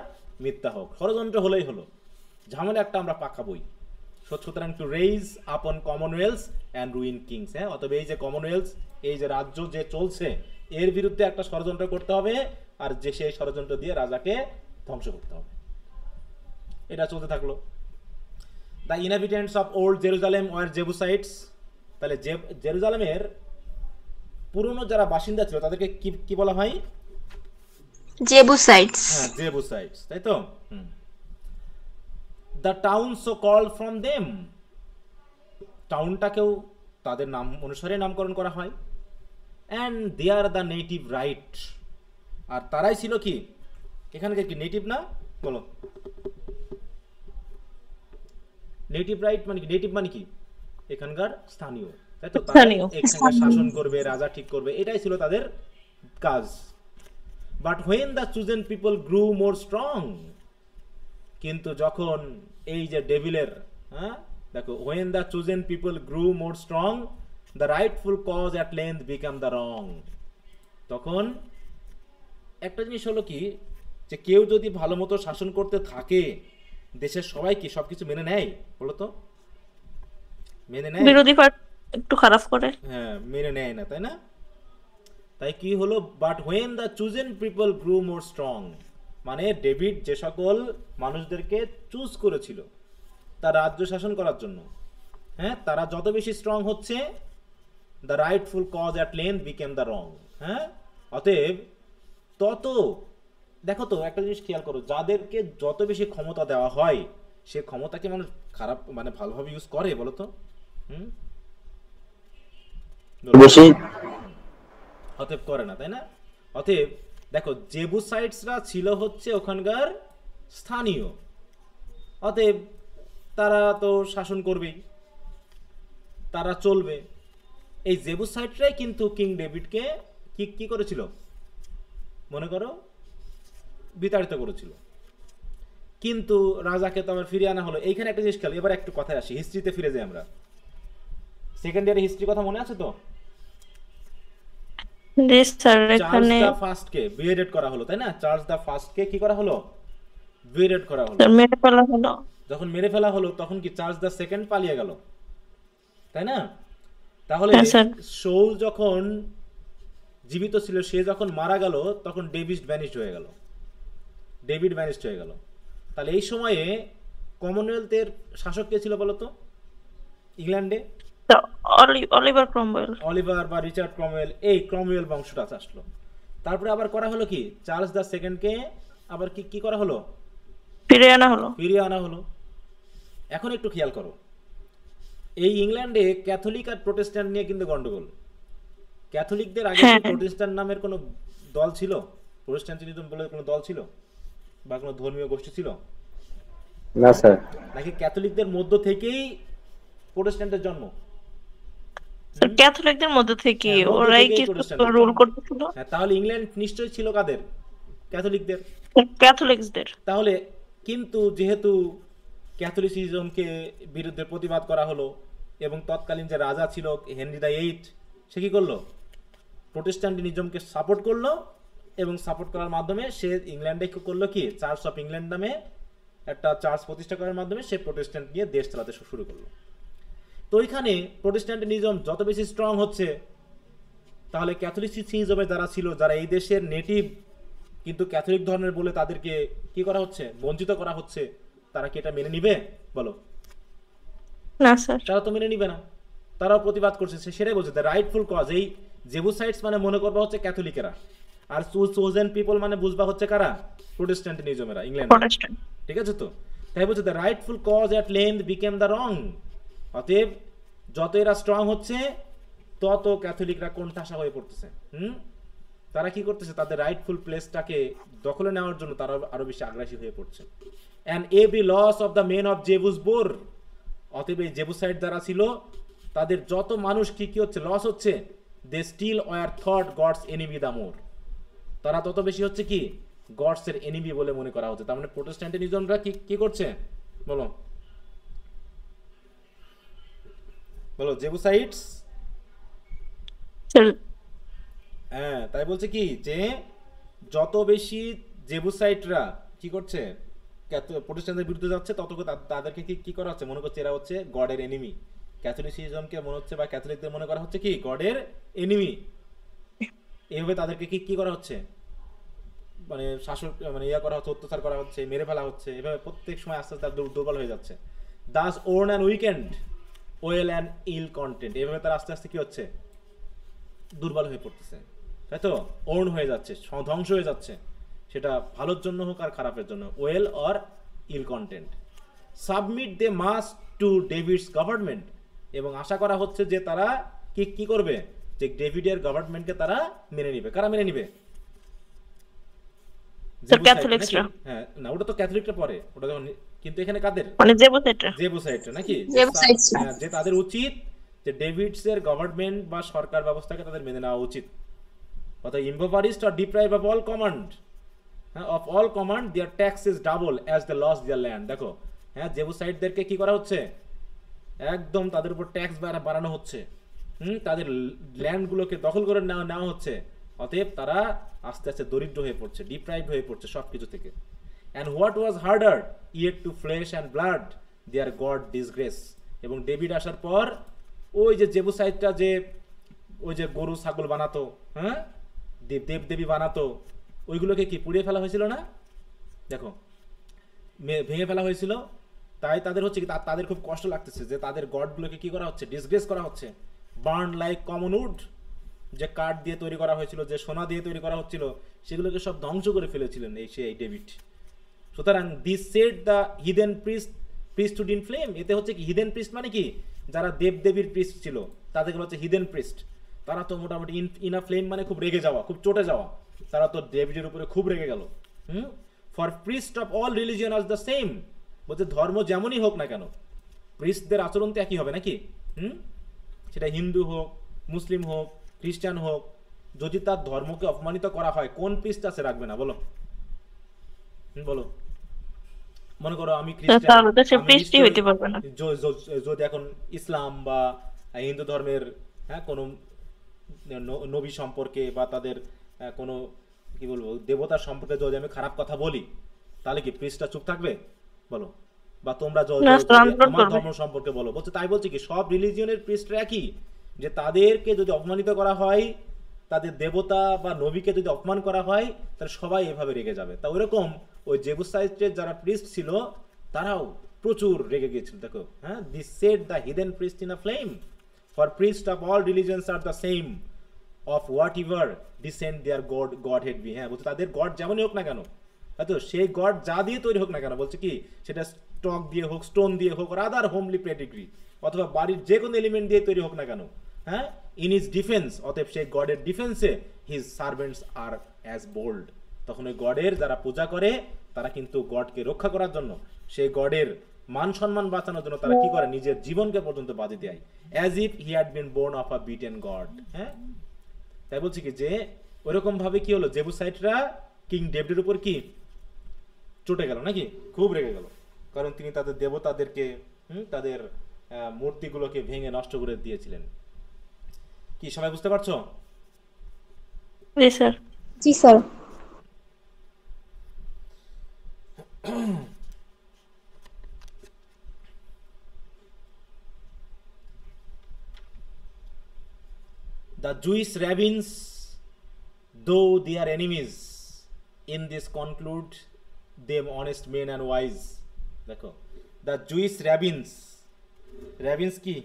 মিথ্যা হোক, ষড়যন্ত্র হলেই হলো, ঝামেলা একটা আমরা পাকাবই। সুতরাং টু রেইজ আপন কমনওয়েলথ অ্যান্ড রুইন কিংস। হ্যাঁ, অতএব এই যে কমনওয়েলথ, এই যে রাজ্য যে চলছে, এর বিরুদ্ধে একটা ষড়যন্ত্র করতে হবে, আর যে সেই ষড়যন্ত্র দিয়ে রাজাকে ধ্বংস করতে হবে। এটা চলতে থাকলো। The inhabitants of old Jerusalem were Jebusites. তাহলে জেরুজালেমের পুরনো যারা বাসিন্দা ছিল তাদেরকে কি কি বলা হয়? জেবুসাইটস। হ্যাঁ, জেবুসাইটস, তাই তো। The town so called from them. টাউনটাকেও তাদের নাম অনুসারে নামকরণ করা হয়। And they are the native right. আর তারাই ছিল কি এখানকার কি নেটিভ না? বলো, নেটিভ রাইট মানে কি? নেটিভ মানে কি? এখানকার স্থানীয়, তাই তো। স্থানীয়। এখানকার শাসন করবে, রাজা ঠিক করবে, এটাই ছিল তাদের কাজ। But when the chosen people grew more strong. কিন্তু যখন এই যে ডেভিলের, হ্যাঁ দেখো, when the chosen people grew more strong the rightful cause at length became the wrong. তখন একটা জিনিস হলো কি, যে কেউ যদি ভালো মতো শাসন করতে থাকে, দেশের সবাই কি সবকিছু মেনে নেয়? বলো তো, মেনে নেয়? বিরোধী পার্টি একটু খারাপ করে। হ্যাঁ, মেনে নেয় না, তাই না? তাই কি হলো, but when the chosen people grew more strong, মানে ডেভিড যে সকল মানুষদেরকে চুজ করেছিল তার রাজ্য শাসন করার জন্য, হ্যাঁ, তারা যত বেশি স্ট্রং হচ্ছে, the rightful cause at length became the wrong. হ্যাঁ, অতএব তত, দেখো তো একটা জিনিস খেয়াল করো, যাদেরকে যত বেশি ক্ষমতা দেওয়া হয় সে ক্ষমতাকে মানুষ খারাপ মানে ভালোভাবে ইউজ করে? বলো তো। অতএব করে না, তাই না? অতএব দেখো, জেবুসাইটসরা ছিল হচ্ছে ওখানকার স্থানীয়, অতএব তারা তো শাসন করবেই, তারা চলবে। এই জেবুসাইটরাই কিন্তু কিং ডেভিডকে কি কি করেছিল মনে করো? বিতাড়িত করেছিল। কিন্তু রাজাকে তো আবার ফিরিয়ে আনা হলো। এইখানে একটা জিনিস খেয়াল, এবার একটু কথায় আসি, হিস্ট্রিতে ফিরে যাই আমরা। সেকেন্ড ইয়ারে হিস্ট্রি কথা মনে আছে তো? চার্লস দ্য ফার্স্টকে বিহেডেড করা হলো, তাই না? চার্লস দ্য ফার্স্টকে কি করা হলো? বিহেডেড করা হলো, মেরে ফেলা হলো। যখন মেরে ফেলা হলো তখন কি চার্লস দ্য সেকেন্ড পালিয়ে গেল, তাই না? তাহলে শৌল যখন জীবিত ছিল, সে যখন মারা গেল তখন ডেভিড ভ্যানিশড হয়ে গেল, ডেভিড ভ্যানিশড হয়ে গেল। তাহলে এই সময়ে কমনওয়েলথের শাসক কে ছিল বলো তো ইংল্যান্ডে? Oliver Cromwell. অলিভার বা রিচার্ড ক্রমওয়েল, এই ক্রমওয়েল বংশটা আসলো। তারপরে আবার করা হলো কি, চার্লস দ্য সেকেন্ডকে আবার কি কি করা হলো? ফিরিয়ে আনা হলো, ফিরিয়ে আনা হলো। এখন একটু খেয়াল করো, এই ইংল্যান্ডে ক্যাথলিক আর প্রোটেস্ট্যান্ট নিয়ে কিন্তু গন্ডগোল। ক্যাথলিকদের আগে প্রোটেস্ট্যান্ট নামের কোনো দল ছিল? প্রোটেস্ট্যান্টিজম বলে কোনো দল ছিল বা কোনো ধর্মীয় গোষ্ঠী ছিল? না স্যার। নাকি ক্যাথলিকদের মধ্য থেকেই প্রোটেস্ট্যান্টের জন্ম? ক্যাথলিকদের মধ্যে থেকে ওরাই কি রুল করতেছিল। হ্যাঁ, তাহলে ইংল্যান্ড নিশ্চয়ই ছিল কাদের? ক্যাথলিকদের, ক্যাথলিকসদের। তাহলে কিন্তু যেহেতু ক্যাথলিসিজমকে বিরুদ্ধে প্রতিবাদ করা হলো এবং তৎকালীন যে রাজা ছিল হেনরি দ্য এইট, সে কি করলো? প্রোটেস্ট্যান্টিজমকে সাপোর্ট করলো এবং সাপোর্ট করার মাধ্যমে সে ইংল্যান্ডে কি করলো, কি চার্চ অফ ইংল্যান্ড নামে একটা চার্চ প্রতিষ্ঠা করার মাধ্যমে সে প্রোটেস্ট্যান্ট নিয়ে দেশ চালাতে শুরু করলো। তো ওইখানে প্রোটেস্ট্যান্টিজম যত বেশি স্ট্রং হচ্ছে, তাহলে ক্যাথলিসিজমে যারা ছিল, যারা এই দেশের নেটিভ কিন্তু ক্যাথলিক ধর্মের বলে তাদেরকে কি করা হচ্ছে? বঞ্চিত করা হচ্ছে। তারা কি এটা মেনে নিবে বলো? না স্যার, তারা তো মেনে নিবে না, তারাও প্রতিবাদ করছে। সেটাই বলছে দ্য রাইটফুল কজ। এই জেবুসাইটস মানে মনে করবা হচ্ছে ক্যাথলিকেরা, আর চোজেন পিপল মানে বুঝবা হচ্ছে কারা? প্রোটেস্ট্যান্টিজমেরা, ইংল্যান্ড, ঠিক আছে তো? তাই বলছে the rightful cause at length became the wrong. অতএব যত এরা স্ট্রং হচ্ছে তত ক্যাথলিকরা কোণঠাসা হয়ে পড়তেছে। তারা কি করতেছে? তাদের রাইটফুল প্লেসটাকে দখলে নেওয়ার জন্য তারা আরো বেশি আগ্রাসী হয়ে পড়ছে। And every loss of the men of Jebus bore, অতএব এই জেবুসাইট যারা ছিল তাদের যত মানুষ কি কি হচ্ছে? লস হচ্ছে। they still were thought God's enemy the more, তারা তত বেশি হচ্ছে কি গডস এর এনিমি বলে মনে করা হচ্ছে। তার মানে প্রোটেস্ট্যান্টিজমরা কি কি করছে বলো? বলো জেবুসাইটস। হ্যাঁ, তাই বলছে কি যে যত বেশি জেবুসাইটরা কি করছে প্রোটেস্ট্যান্টদের বিরুদ্ধে যাচ্ছে, তত তাদেরকে কি করা হচ্ছে? মনে করছে এরা হচ্ছে গডের এনিমি। ক্যাথলিসিজমকে মনে হচ্ছে বা ক্যাথলিকদের মনে করা হচ্ছে কি গডের এনিমি। এইভাবে তাদেরকে কি কি করা হচ্ছে, মানে শাসক মানে ইয়া করা হচ্ছে, অত্যাচার করা হচ্ছে, মেরে ফেলা হচ্ছে, এভাবে প্রত্যেক সময় আস্তে আস্তে দুর্বল হয়ে যাচ্ছে। Thus worn and weakened well and ill content, এভাবে তারা আস্তে আস্তে কি হচ্ছে, দুর্বল হয়ে পড়তেছে, তাই তো? ওর্ন হয়ে যাচ্ছে, ধ্বংস হয়ে যাচ্ছে, সেটা ভালোর জন্য হোক আর খারাপের জন্য, well or ill content. Submit they must to David's government, এবং আশা করা হচ্ছে যে তারা কি কি করবে, যে ডেভিডের গভর্নমেন্টকে তারা মেনে নিবে। কারা মেনে নিবে? ক্যাথলিকসরা। হ্যাঁ, না ওটা তো ক্যাথলিকটা পরে, ওটা যখন, কিন্তু এখানে কাদের, মানে জেবুসাইটরা, জেবুসাইটরা নাকি, যে তাদের উচিত যে ডেভিডসের গভর্নমেন্ট বা সরকার ব্যবস্থাকে তাদের মেনে নেওয়া উচিত। অর্থাৎ impoverished or deprived of all command, হ্যাঁ, of all command their tax is double as they loss their land. দেখো, হ্যাঁ, জেবুসাইটদেরকে কি করা হচ্ছে, একদম তাদের উপর ট্যাক্স বাড়ানো হচ্ছে, তাদের ল্যান্ডগুলোকে দখল করে নেওয়া হচ্ছে। অতএব তারা আস্তে আস্তে দরিদ্র হয়ে পড়ছে, ডিপ্রাইভড হয়ে পড়ছে সবকিছু থেকে। And what was harder yet to flesh and blood their god disgrace. এবং ডেভিড আসার পর ওই যে জেবুসাইটটা যে ওই যে গরু ছাগল বানাতো, হ্যাঁ, দেবদেবী বানাতো, ওইগুলোকে কি পুড়িয়ে ফেলা হয়েছিল না? দেখো, ভেঙে ফেলা হয়েছিল। তাই তাদের হচ্ছে কি, তাদের খুব কষ্ট লাগতেছে যে তাদের গডগুলোকে কি করা হচ্ছে, ডিসগ্রেস করা হচ্ছে। বার্ন লাইক কমন উড, যে কাঠ দিয়ে তৈরি করা হয়েছিল, যে সোনা দিয়ে তৈরি করা হচ্ছিল, সেগুলোকে সব ধ্বংস করে ফেলেছিলেন এই ডেভিড। সুতরাং this said the hidden priesthood in flame. এতে হচ্ছে কি, হিডেন প্রিস্ট মানে কি, যারা দেবদেবীর প্রিস্ট ছিল তাদেরকে হচ্ছে হিডেন প্রিস্ট। তারা তো মোটামুটি ইন আ ফ্লেম মানে খুব রেগে যাওয়া, খুব চটে যাওয়া, তারা তো ডেভিডের উপরে খুব রেগে গেল। For priest of all religion আজ দ্য সেম, বলছে ধর্ম যেমনই হোক না কেন, প্রিস্টদের আচরণ তো একই হবে নাকি, সেটা হিন্দু হোক, মুসলিম হোক, খ্রিস্টান হোক, যদি তার ধর্মকে অপমানিত করা হয়, কোন প্রিস্ট আছে রাখবে না বলো? বলো, মনে করো আমি খ্রিস্টান, যদি এখন ইসলাম বা হিন্দু ধর্মের, হ্যাঁ, কোনো নবী সম্পর্কে বা তাদের কোনো কি বলবো দেবতার সম্পর্কে যদি আমি খারাপ কথা বলি, তাহলে কি প্রিস্টটা চুপ থাকবে বলো? বা তোমরা আমার ধর্ম সম্পর্কে বলো, বলছে তাই বলছে কি সব রিলিজিয়নের প্রিস্টরা একই, যে তাদেরকে যদি অপমানিত করা হয়, তাদের দেবতা বা নবীকে যদি অপমান করা হয়, তাহলে সবাই এভাবে রেগে যাবে। তা ওইরকম ওই জেবুসাইটের যারা প্রিস্ট ছিল তারাও প্রচুর রেগে গিয়েছিল। দেখো, হ্যাঁ, this said the hidden priest in a flame, for priest of all religions are the same of whatever descend their godhead be. হ্যাঁ, বলছে তাদের গড যেমনই হোক না কেন, তো সেই গড যা দিয়ে তৈরি হোক না কেন, বলছে কি সেটা স্টক দিয়ে হোক, স্টোন দিয়ে হোক, আদার হোমলি পেডিগ্রি, অথবা বাড়ির যে কোনো এলিমেন্ট দিয়ে তৈরি হোক না কেন, হ্যাঁ, ইন হিজ ডিফেন্স, অতএব সেই গডের ডিফেন্সে হিজ সার্ভেন্টস আর অ্যাজ বোল্ড। তখন ওই গডের যারা পূজা করে তারা কিন্তু গডকে রক্ষা করার জন্য, সেই গডের মান সম্মান বাঁচানোর জন্য তারা কি করে, নিজের জীবনকে পর্যন্ত বাজি দেয়, as if he had been born of a beaten god. হ্যাঁ, তাই বলছি কি যে ওইরকম ভাবে কি হলো, জেবুসাইটরা কিং ডেভিডের উপর কি চটে গেল নাকি, খুব রেগে গেল, কারণ তিনি তাদের দেবতাদেরকে, তাদের মূর্তিগুলোকে ভেঙে নষ্ট করে দিয়েছিলেন। কি সবাই বুঝতে পারছো? জি স্যার। জি sir. The Jewish rabbins, though they are enemies, in this conclude them honest men and wise. দেখো, the Jewish rabbins, rabbins কি,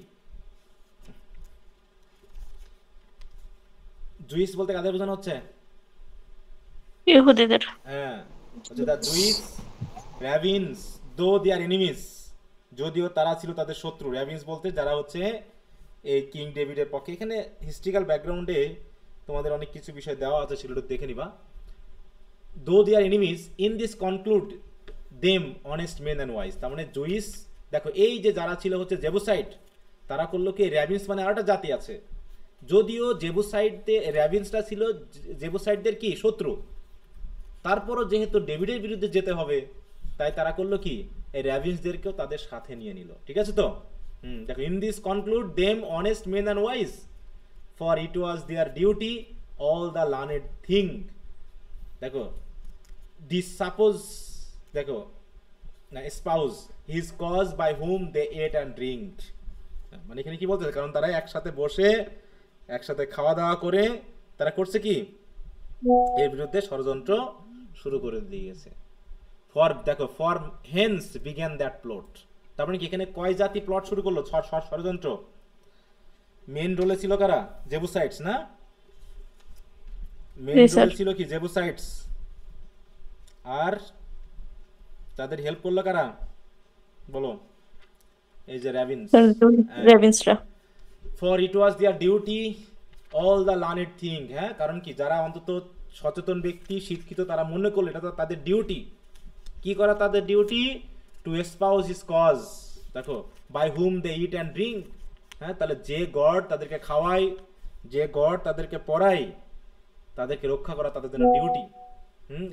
জুইস বলতে কাদের বোঝানো হচ্ছে? ইহুদিদের। হ্যাঁ, the Jewish rabbins, though they are enemies, যদিও তারা ছিল তাদের শত্রু। rabbins বলতে যারা হচ্ছে এই কিং ডেভিডের পক্ষে। এখানে হিস্ট্রিক্যাল ব্যাকগ্রাউন্ডে তোমাদের অনেক কিছু বিষয় দেওয়া আছে, সেগুলো দেখে নিবা। though they are enemies in this conclude them honest men and wise, তার মানে জুইস, দেখো এই যে যারা ছিল হচ্ছে জেবুসাইট, তারা করলো কি, র্যাবিন্স মানে আরেকটা জাতি আছে, যদিও র্যাবিন্সটা ছিল জেবুসাইটদের কি শত্রু, তারপরও যেহেতু ডেভিডের বিরুদ্ধে যেতে হবে, তাই তারা করলো কি, এই র্যাবিন্সদেরকেও তাদের সাথে নিয়ে নিল। ঠিক আছে তো? দেখো, in this conclude them honest men and wise, for it was their duty all the learned thing. দেখো, দিস সাপোজ, দেখো না, spouse his cause by whom they eat and drink. মানে এখানে কি বলতে, কারণ তারা একসাথে বসে একসাথে খাওয়া দাওয়া করে তারা করছে কি, এর বিরুদ্ধে ষড়যন্ত্র শুরু করে দিয়েছে। ফর দেখো, for hence began that plot, তার মানে কি এখানে কয় জাতি প্লট শুরু করলো ষড়যন্ত্র? মেন রোলে ছিল কারা? জেবুসাইটস না? মেন রোলে ছিল কি? জেবুসাইটস। আর তাদের হেল্প করলো কারা বলো? এই যে রেভিন্সরা। For it was their duty all the learned thing, হ্যাঁ, কারণ কি যারা অন্তত সচেতন ব্যক্তি, শিক্ষিত, তারা মনে করলো এটা তো তাদের ডিউটি। কি করা তাদের duty? To espouse his cause. দেখো, by whom they eat and drink, হ্যাঁ, তাহলে যে গড তাদেরকে খাওয়ায়, যে গড তাদেরকে পড়ায়, তাদেরকে রক্ষা করা তাদের জন্য ডিউটি।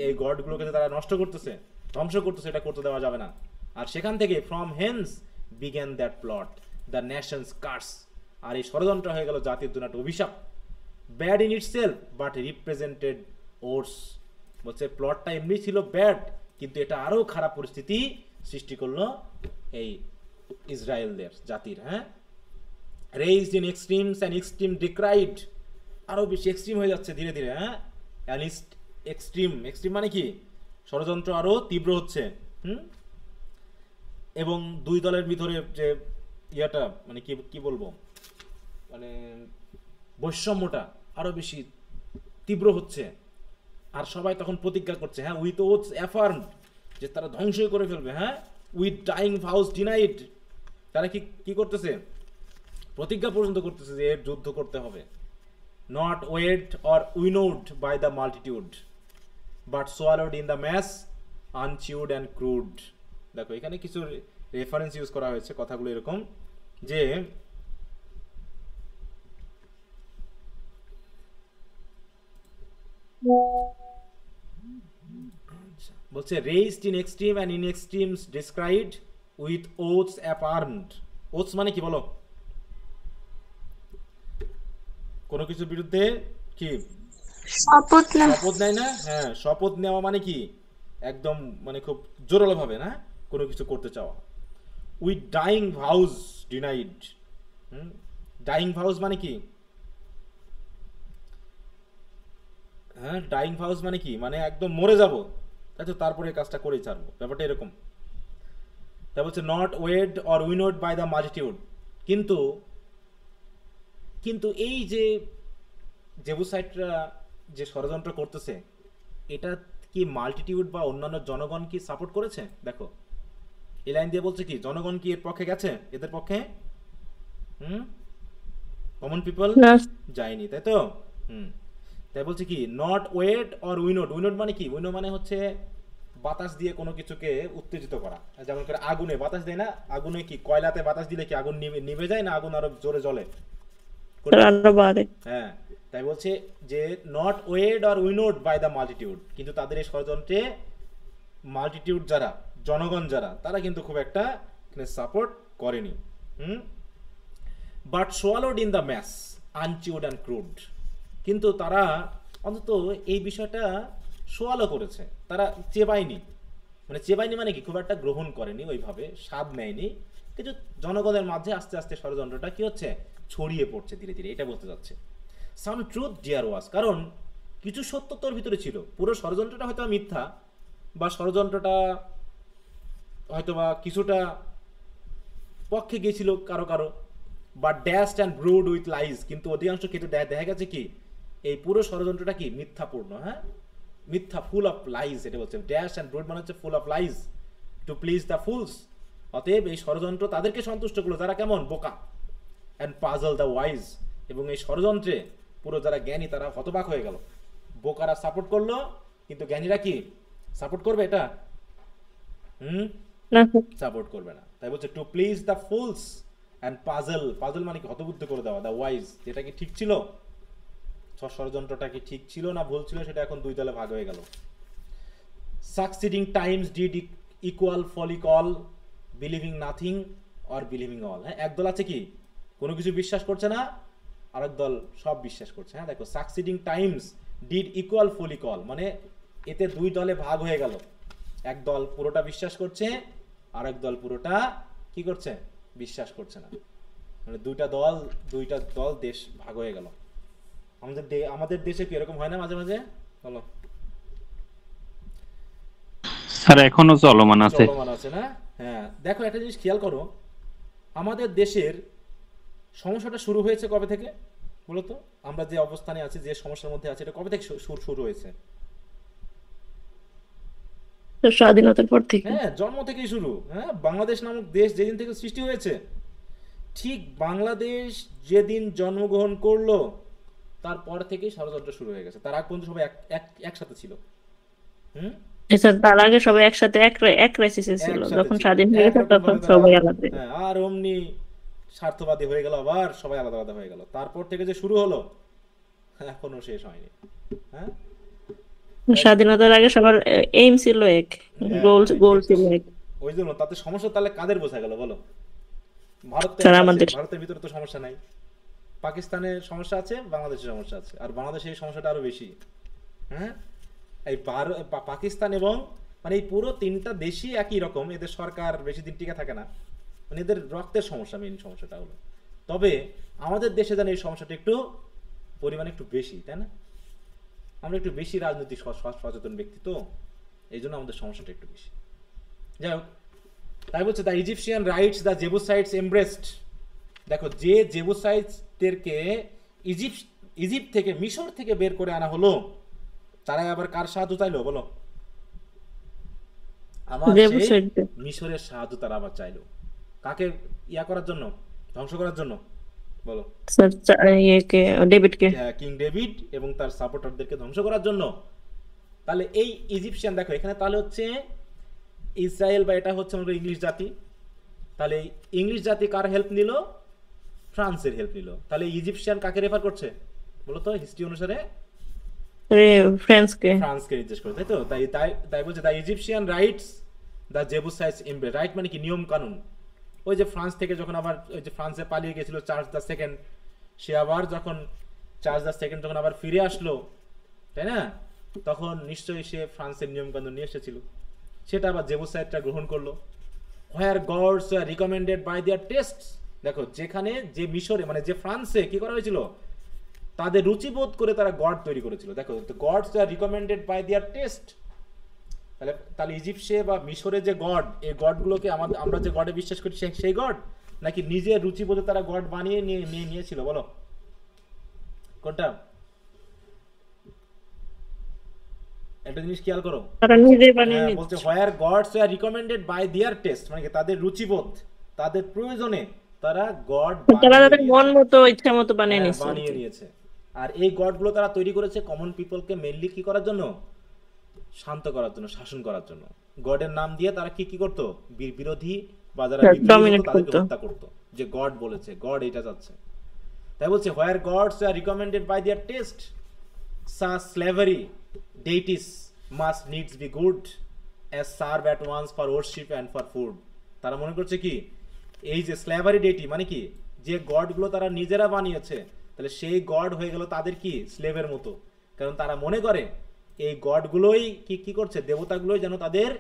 এই গডগুলোকে তারা নষ্ট করতেছে, ধ্বংস করতেছে, এটা করতে দেওয়া যাবে না। আর সেখান থেকে from hence began that plot the nation's curse, আর এই ষড়যন্ত্র হয়ে গেল জাতির জন্য একটা অভিশাপ। Bad in itself but represented worse, বলছে প্লটটা এমনি ছিল ব্যাড, কিন্তু এটা আরো খারাপ পরিস্থিতি সৃষ্টি করলো এই ইসরায়েলদের জাতির। হ্যাঁ, raised in extremes and extreme decried, আরো বেশি এক্সট্রিম হয়ে যাচ্ছে ধীরে ধীরে। হ্যাঁ, এক্সট্রিম মানে কি? ষড়যন্ত্র আরো তীব্র হচ্ছে। এবং দুই দলের ভিতরে যে ইয়াটা, মানে কি বলবো, মানে বৈষম্যটা আরো বেশি তীব্র হচ্ছে। আর সবাই তখন প্রতিজ্ঞা করছে, হ্যাঁ, উইথ ওথস অ্যাফার্মড, যে তারা ধ্বংসই করে ফেলবে। হ্যাঁ, উইথ ডাইং ভাউস ডিনাইড, তারা কি করতেছে? প্রতিজ্ঞা পর্যন্ত করতেছে যে এর যুদ্ধ করতে হবে। Not weighed or winnowed by the multitude but swallowed in the mass unchewed and crude. দেখো, এখানে কিছু রেফারেন্স ইউজ করা হয়েছে, কথাগুলো এরকম যে বলছে raised in extreme and in extremes described with oaths affirmed. Oaths মানে কি বলো? কোন কিছুর বিরুদ্ধে কি শপথ নেয় না? হ্যাঁ, শপথ নেওয়া মানে কি? একদম মানে খুব জোরালো ভাবে না কোনো কিছু করতে চাওয়া। With dying vows denied. Dying vows মানে কি? হ্যাঁ, ডাইং ভাউস মানে কি? মানে একদম মরে যাব, তাই তো তারপরে কাজটা করে ছাড়বো, ব্যাপারটা এরকম। তা বলছে not weighed or winnowed by the multitude, কিন্তু এই যে জেবুসাইটরা যে ষড়যন্ত্র করতেছে, এটা কি মাল্টিটিউড বা অন্যান্য জনগণ কি সাপোর্ট করেছে? দেখো, এই লাইন দিয়ে বলছে কি জনগণ কি এর পক্ষে গেছে? এদের পক্ষে কমন পিপল যায়নি, তাই তো? তাই বলছে কি নট ওয়েড অর উইনোড। উইনোড মানে কি? উইনো মানে হচ্ছে বাতাস দিয়ে কোনো কিছুকে উত্তেজিত করা। যেমন করে আগুনে বাতাস দেয় না, আগুনে কি কয়লাতে বাতাস দিলে কি আগুন নিভে যায় না আগুন আরো জোরে জ্বলে? হ্যাঁ, তাই বলছে যে not weighed or winnowed by the multitude, কিন্তু তাদের এই ষড়যন্ত্রে মাল্টিটিউড যারা, জনগণ যারা, তারা কিন্তু খুব একটা সাপোর্ট করেনি। But swallowed in the mass unchewed and crude, কিন্তু তারা অন্তত এই বিষয়টা সোয়ালো করেছে, তারা চেবায়নি। চেবায়নি মানে কি? খুব একটা গ্রহণ করেনি, ওইভাবে স্বাদ নেয়নি, কিন্তু জনগণের মাঝে আস্তে আস্তে ষড়যন্ত্রটা কি হচ্ছে? ছড়িয়ে পড়ছে ধীরে ধীরে, এটা বলতে যাচ্ছে। সাম ট্রুথ ডিয়ার ওয়াজ, কারণ কিছু সত্য তোর ভিতরে ছিল। পুরো ষড়যন্ত্রটা হয়তো মিথ্যা, বা ষড়যন্ত্রটা হয়তো বা কিছুটা পক্ষে গিয়েছিল কারো কারো, but dashed and brood with lies, কিন্তু অধিকাংশ ক্ষেত্রে দেখা গেছে কি এই পুরো ষড়যন্ত্রটা কি মিথ্যাপূর্ণ। হ্যাঁ, মিথ্যা, ফুল অফ লাইজ, এটা বলছে। ড্যাশ অ্যান্ড ব্রুড মানে হচ্ছে full of lies, to please the fools. অতএব এই ষড়যন্ত্র তাদেরকে সন্তুষ্ট করলো যারা কেমন? বোকা। অ্যান্ড পাজল দ্য ওয়াইজ, এবং এই ষড়যন্ত্রে পুরো যারা জ্ঞানী তারা হতবাক হয়ে গেল। বোকারা সাপোর্ট করলো, কিন্তু জ্ঞানীরা কি সাপোর্ট করবে? এটা সাপোর্ট করবে না। তাই বলছে to please the fools and puzzle মানে কি? হতবুদ্ধ করে দেওয়া। দ্য ওয়াইজ, যেটা কি ঠিক ছিল, ষড়যন্ত্রটা কি ঠিক ছিল না ভুল ছিল, সেটা এখন দুই দলে ভাগ হয়ে গেল। সাকসিডিং Times did equal folic all, believing nothing or believing all. হ্যাঁ, একদল আছে কি কোনো কিছু বিশ্বাস করছে না, আরেক দল সব বিশ্বাস করছে। হ্যাঁ, দেখো, সাকসিডিং Times did equal folic all, মানে এতে দুই দলে ভাগ হয়ে গেল। এক দল পুরোটা বিশ্বাস করছে, আরেক দল পুরোটা কি করছে? বিশ্বাস করছে না। মানে দুইটা দল দেশ ভাগ হয়ে গেল। আমাদের দেশে কি এরকম হয় না মাঝে মাঝে? বলো। স্যার এখনো চলমান আছে। চলমান আছে না? হ্যাঁ, দেখো একটা জিনিস খেয়াল করো, আমাদের দেশের সমস্যাটা শুরু হয়েছে কবে থেকে বলো তো? আমরা যে অবস্থানে আছি, যে সমস্যার মধ্যে আছে, এটা কবে থেকে শুরু হয়েছে? স্বাধীনতার পর থেকে। হ্যাঁ, জন্ম থেকেই শুরু। হ্যাঁ, বাংলাদেশ নামক দেশ যেদিন থেকে সৃষ্টি হয়েছে, ঠিক বাংলাদেশ যেদিন জন্মগ্রহণ করলো তারপর থেকেই ষড়যন্ত্র শুরু হয়ে গেছে। তার আগ পর্যন্ত সবাই একসাথে ছিল। স্যার তার আগে সবাই একসাথে এক ক্রাইসিসে ছিল, যখন স্বাধীন হয়ে গেছে তখন সবাই আলাদা। হ্যাঁ, আর অমনি স্বার্থবাদী হয়ে গেল, আবার সবাই আলাদা আলাদা হয়ে গেল। তারপর থেকে যে শুরু হলো এখনো শেষ হয়নি। হ্যাঁ, স্বাধীনতার আগে সবার এইম ছিল এক, গোল ছিল এক। ওই জন্য তাতে সমস্যা তাহলে কাদের বোঝা গেল বলো? ভারতের ভিতরে তো সমস্যা নাই, পাকিস্তানের সমস্যা আছে, বাংলাদেশের সমস্যা আছে, আর বাংলাদেশে এই সমস্যাটা আরো বেশি। হ্যাঁ, এই পাকিস্তান এবং মানে এই পুরো তিনটা দেশই একই রকম, এদের সরকার বেশি দিন টিকে থাকে না, মানে এদের রক্তের সমস্যা, মেইন সমস্যাটা হলো। তবে আমাদের দেশে যেন এই সমস্যাটা একটু পরিমাণে একটু বেশি, তাই না? আমরা একটু বেশি রাজনৈতিক সচেতন ব্যক্তি, তো এই জন্য আমাদের সমস্যাটা একটু বেশি। যাই হোক, তাই বলছে the Egyptian rites the Jebusites embraced. দেখো, যে জেবুসাইটদেরকে ইজিপ্ট থেকে, মিশর থেকে বের করে আনা হলো, তারাই আবার কার সাহায্য চাইলো বলো? আমার মিশরের সাহায্য তারা আবার চাইলো। কাকে ইয়া করার জন্য? ধ্বংস করার জন্য বলো? কিং ডেভিড এবং তার সাপোর্টারদেরকে ধ্বংস করার জন্য। তাহলে এই ইজিপশিয়ান, দেখো এখানে তাহলে হচ্ছে ইসরায়েল, বা এটা হচ্ছে আমাদের ইংলিশ জাতি। তাহলে ইংলিশ জাতি কার হেল্প নিল? ফ্রান্সের হেল্প নিল। তাহলে ইজিপশিয়ান কাকে রেফার করছে বলো তো হিস্ট্রি অনুসারে? ফ্রান্সকে নির্দেশ করে, তাই তো? তাই বলছে the Egyptian rites the Jebusites embrace. Rite মানে কি? নিয়ম কানুন। ওই যে ফ্রান্স থেকে যখন আবার ওই যে ফ্রান্সে পালিয়ে গেছিল চার্লস দ্য সেকেন্ড, সে আবার যখন চার্লস দ্য সেকেন্ড যখন আবার ফিরে আসলো, তাই না, তখন নিশ্চয়ই সে ফ্রান্সের নিয়ম কানুন নিয়ে এসেছিল, সেটা আবার জেবুসাইটটা গ্রহণ করলো। Where gods are recommended by their tastes. দেখো, যেখানে যে মিশরে মানে যে ফ্রান্সে কি করা হয়েছিল, তাদের রুচিবোধ করে তারা গড তৈরি করেছিল। দেখো, gods are recommended by their taste. তাহলে ইজিপ্টে বা মিশরে যে গড, এই গডগুলোকে আমরা যে গডে বিশ্বাস করি সেই গড, নাকি নিজের রুচিবোধে তারা গড বানিয়ে নিয়েছিল বলো? কোনটা? একটা জিনিস খেয়াল করো, বলছে where gods are recommended by their taste, মানে তাদের রুচিবোধ, তাদের প্রয়োজনে তারা গড মন মতো ইচ্ছা মতো বানিয়ে নিয়েছে। আর এই গডগুলো তারা তৈরি করেছে কমন পিপলকে মেইনলি কি করার জন্য? শান্ত করার জন্য, শাসন করার জন্য। গডের নাম দিয়ে তারা কি করতো? বিরোধী বা যারা তাদেরকে হত্যা করতো, যে গড বলেছে, গড এটা যাচ্ছে। তাই বলছে where gods are recommended by their taste slavery deities must needs be good as serve at once for worship and for food. তারা মনে করছে কি এই যে স্ল্যাভারি ডেইটি মানে কি, যে গডগুলো তারা নিজেরা বানিয়েছে, তাহলে সেই গড হয়ে গেল তাদের কি স্লেভের মতো। কারণ তারা মনে করে এই গডগুলোই কি করছে, দেবতাগুলোই যেন তাদের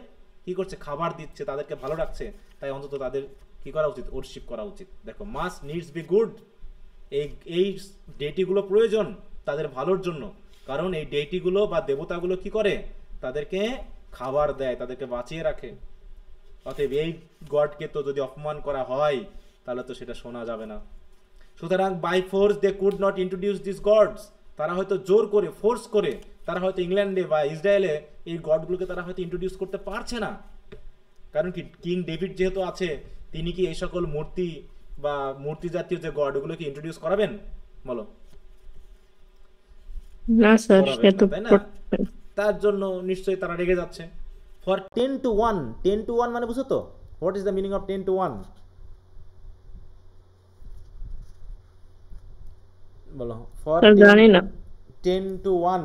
কি করছে, খাবার দিচ্ছে, তাদেরকে ভালো রাখছে, তাই অন্তত তাদের কি করা উচিত? ওরশিপ করা উচিত। দেখো, মাস্ট নিডস বি গুড, এই ডেইটিগুলো প্রয়োজন তাদের ভালোর জন্য, কারণ এই ডেইটিগুলো বা দেবতাগুলো কি করে, তাদেরকে খাবার দেয়, তাদেরকে বাঁচিয়ে রাখে। অতএব এই গডকে তো যদি অপমান করা হয় তাহলে তো সেটা শোনা যাবে না। সুতরাং by force they could not introduce this gods. তারা হয়তো জোর করে, ফোর্স করে তারা হয়তো ইংল্যান্ডে বা ইসরায়েলে এই গডগুলোকে তারা হয়তো ইন্ট্রোডিউস করতে পারছে না। কারণ কি, কিং ডেভিড যেহেতু আছে, তিনি কি এই সকল মূর্তি বা মূর্তি জাতীয় যে গড ওগুলোকে ইন্ট্রোডিউস করাবেন বলো? না স্যার, তার জন্য নিশ্চয়ই তারা রেগে যাচ্ছে। ফর 10 to 1, 10 to 1 মানে বুঝছো তো? What is the meaning of 10 to 1 বলো? ফর জানি না। 10 to 1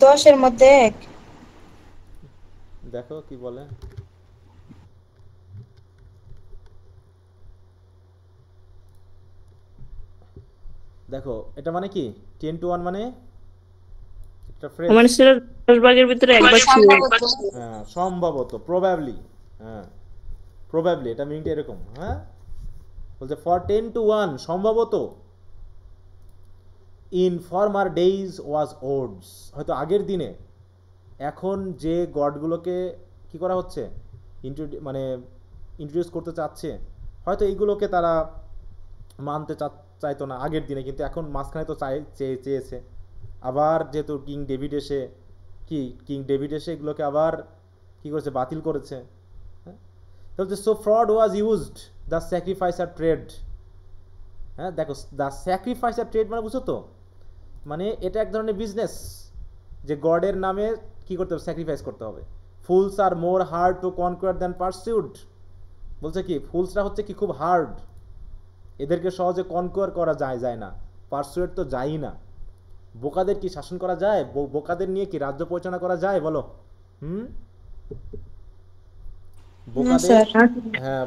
10 এর মধ্যে 1। দেখো কি বলে। দেখো, এটা মানে কি 10 to 1 মানে একটা ফ্রেজ, মানে সেটা 10 ভাগের ভিতরে একবার ছিল। হ্যাঁ, সম্ভবত, প্রবাবলি। হ্যাঁ, প্রবাবলি এটা মিনিংটা এরকম। হ্যাঁ, বলছে ফর 10 to 1 সম্ভবত in former days was odds, হয়তো আগের দিনে, এখন যে গডগুলোকে কি করা হচ্ছে, মানে ইন্ট্রোডিউস করতে চাচ্ছে, হয়তো এইগুলোকে তারা মানতে চাইতো না আগের দিনে, কিন্তু এখন মাঝখানে তো চেয়েছে। আবার যেহেতু কিং ডেভিড এসে এগুলোকে আবার কি করেছে, বাতিল করেছে। তাহলে so fraud was used the sacrificer trade. হ্যাঁ দেখো, দ্য স্যাক্রিফাইসার ট্রেড মানে বুঝছো তো, মানে এটা এক ধরনের বিজনেস, যে গডের নামে কি করতে হবে, স্যাক্রিফাইস করতে হবে। Fools are more hard to conquer than pursued, বলছে কি ফুলসরা হচ্ছে কি খুব হার্ড, এদেরকে সহজে কনকোয়ার করা যায় না, পারসুয়েট তো যায়ই না। বোকাদের কি শাসন করা যায়? বোকাদের নিয়ে কি রাজ্য পরিচালনা করা যায় বলো?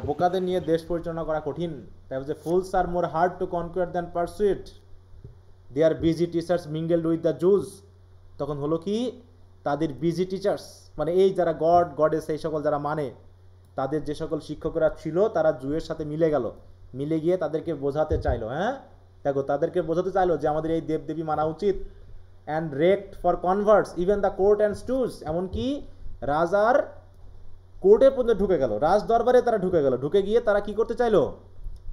বোকাদের নিয়ে দেশ পরিচালনা করা কঠিন। তাই বলছে fools are more hard to conquer than persuade, they are busy teachers mingled with the Jews. তখন হলো কি, তাদের বিজি টিচার্স মানে এই যারা গডেস এই সকল যারা মানে, তাদের যে সকল শিক্ষকরা ছিল তারা জুয়ের সাথে মিলে গিয়ে তাদেরকে বোঝাতে চাইলো। হ্যাঁ দেখো, তাদেরকে বোঝাতে চাইলো যে আমাদের এই দেবদেবী মানা উচিত। And raked for converts even the court and stools, এমনকি রাজার কোর্টে পর্যন্ত ঢুকে গেল, রাজ দরবারে তারা ঢুকে গিয়ে তারা কি করতে চাইলো,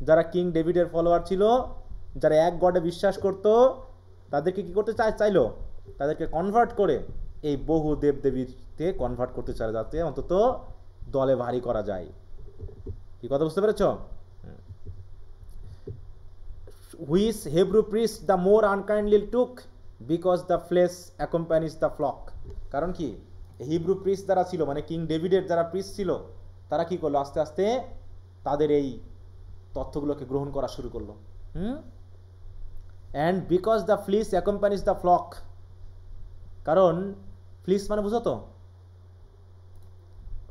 যারা কিং ডেভিডের ফলোয়ার ছিল, যারা এক গডে বিশ্বাস করত, তাদেরকে কি করতে চাইলো, তাদেরকে কনভার্ট করে এই বহু দেবদেবীতে কনভার্ট করতে চাইলো, যাতে অন্তত দলে ভারী করা যায়। কি কথা বুঝতে পেরেছ? Which Hebrew priest the more unkindly took because the flesh accompanies the flock. কারণ কি, হিব্রু প্রিস্ট যারা ছিল মানে কিং ডেভিডের যারা প্রিস্ট ছিল, তারা কি করলো, আস্তে আস্তে তাদের এই তথ্যগুলোকে গ্রহণ করা শুরু করলো। And because the fleece accompanies the flock, কারণ ফ্লিস মানে বুঝো তো,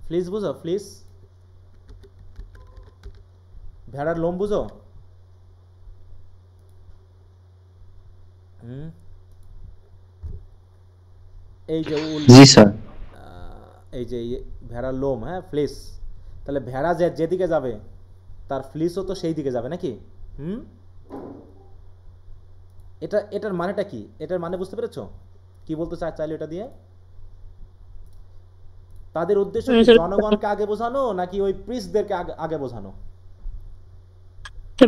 ফ্লিস বুঝো, ফ্লিস ভেড়ার লোম বুঝো? এই যে জি স্যার, এই যে ভেড়ার লোম, হ্যাঁ ফ্লিস, তাহলে ভেড়া যেদিকে যাবে তার ফ্লিসও তো সেই দিকে যাবে নাকি? এটার মানেটা কি, এটার মানে বুঝতে পেরেছো? কি বলতে চাইলে এটা দিয়ে? তাদের উদ্দেশ্য জনগণকে আগে বোঝানো নাকি ওই প্রিস্টদেরকে আগে বোঝানো?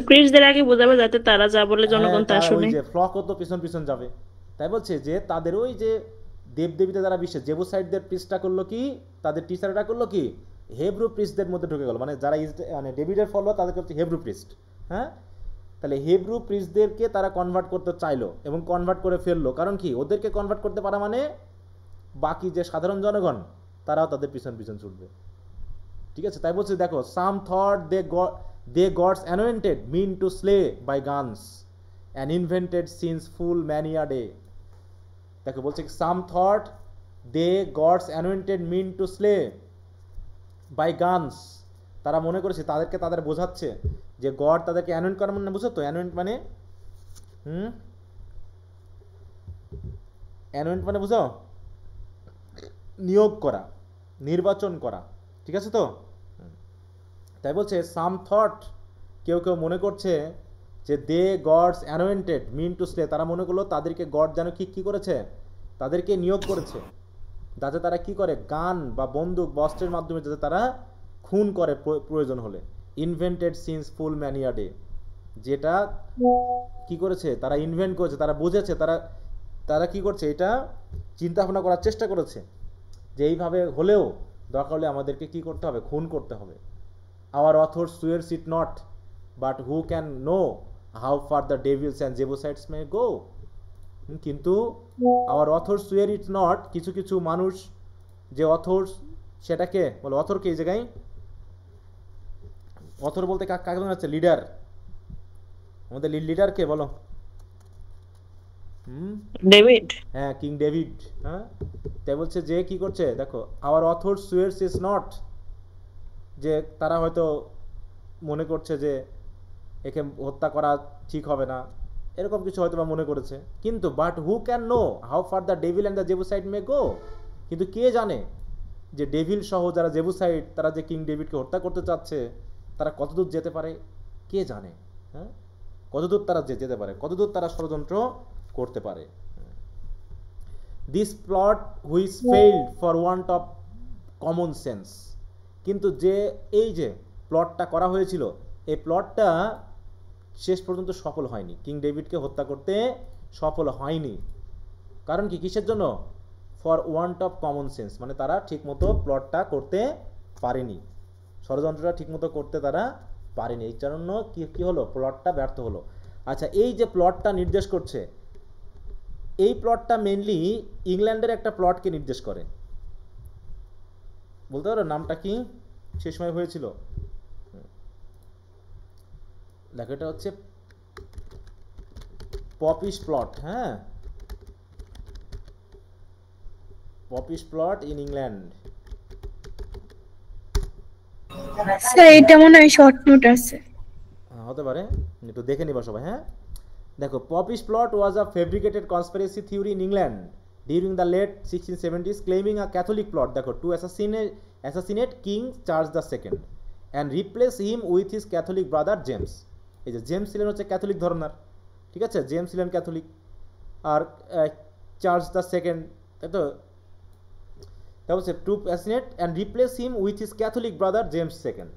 প্রিস্টদের আগে বোঝাবে যাতে তারা যা বলে জনগণ তা শুনে। ওই যে ফ্লকও তো পিছন যাবে, তাই বলছে যে তাদের ওই যে দেবদেবীতে যারা বিশ্বাস, জেবুসাইটদের প্রিস্টটা করলো কি, তাদের টিচারটা করলো কি, হেব্রু প্রিস্টদের মধ্যে ঢুকে গেল, মানে যারা মানে ডেভিডের ফলোয়ার তাদেরকে হচ্ছে হেব্রু প্রিস্ট। হ্যাঁ, তাহলে হেব্রু প্রিস্টদেরকে তারা কনভার্ট করতে চাইলো এবং কনভার্ট করে ফেললো। কারণ কি, ওদেরকে কনভার্ট করতে পারা মানে বাকি যে সাধারণ জনগণ তারাও তাদের পিছন ছুটবে। ঠিক আছে, তাই বলছে দেখো, সাম thought they God's anointed mean to slay by guns and invented since full many a day. দেখো বলছে some thought they God's anointed mean to slay by guns, তারা মনে করেছে তাদেরকে তাদের বোঝাচ্ছে যে গড তাদেরকে অ্যানোয়েন্ট করা মানে বুঝো তো, অ্যানোয়েন্ট মানে অ্যানোয়েন্ট মানে বুঝো, নিয়োগ করা, নির্বাচন করা। ঠিক আছে তো? তাই বলছে সাম থট, কেউ মনে করছে যে দে গডস অ্যানোয়েন্টেড মিন টু স্লে, তারা মনে করলো তাদেরকে গড যেন কি করেছে, তাদেরকে নিয়োগ করেছে যাতে তারা কি করে, গান বা বন্দুক বা অস্ত্রের মাধ্যমে যাতে তারা খুন করে প্রয়োজন হলে। Invented since full many a day, যেটা কি করেছে, তারা ইনভেন্ট করেছে, তারা বুঝেছে, তারা কি করছে, এটা চিন্তা ভাবনা করার চেষ্টা করেছে যে এইভাবে হলেও দরকার হলে আমাদেরকে কি করতে হবে, খুন করতে হবে। Our author swears it not, but who can know how far the devils and Jebusites may go? কিন্তু our author swear it not, কিছু মানুষ যে অথর, সেটাকে বলো অথরকে, এই জায়গায় অথর বলতে কাকে বোঝানো হচ্ছে? লিডার, আমাদের লিডারকে বলো। ডেভিড, হ্যাঁ কিং ডেভিড। হ্যাঁ, তাই বলছে যে কি করছে দেখো, our author swears is not, যে তারা হয়তো মনে করছে যে একে হত্যা করা ঠিক হবে না, এরকম কিছু হয়তো বা মনে করেছে। কিন্তু but who can know how far the devil and the Jebusite may go, কিন্তু কে জানে যে ডেভিল সহ যারা জেবুসাইট, তারা যে কিং ডেভিডকে হত্যা করতে চাচ্ছে, তারা কতদূর যেতে পারে, কে জানে? হ্যাঁ, কতদূর তারা যেতে পারে, কতদূর তারা ষড়যন্ত্র করতে পারে। This plot which failed for want of common sense, কিন্তু যে এই যে প্লটটা করা হয়েছিল এই প্লটটা শেষ পর্যন্ত সফল হয়নি, কিং ডেভিডকে হত্যা করতে সফল হয়নি। কারণ কি, কিসের জন্য? For want of common sense, মানে তারা ঠিকমতো প্লটটা করতে পারেনি, ষড়যন্ত্রটা ঠিকমতো করতে তারা পারেনি, এই জন্য কি হলো, প্লটটা ব্যর্থ হলো। আচ্ছা, এই যে প্লটটা নির্দেশ করছে, এই প্লটটা মেইনলি ইংল্যান্ডের একটা প্লটকে নির্দেশ করে। বলতে পারো নামটা কি সে সময় হয়েছিল? দেখো, এটা হচ্ছে পপিশ প্লট। হ্যাঁ, পপিশ প্লট ইন ইংল্যান্ড। স্যার এটা মনে হয় শর্ট নোট আছে। হতে পারে, একটু দেখে নিবা সবাই। হ্যাঁ, দেখো, Popish plot was a fabricated conspiracy theory in England during the late 1670s claiming a Catholic plot, দেখো, to assassinate King Charles the Second and replace him with his Catholic brother James. এই যে James ছিলেন হচ্ছে Catholic ধর্মনার, ঠিক আছে, James ছিলেন Catholic, আর Charles the second, তাই তো, তা বলছে to assassinate and replace him with his Catholic brother James second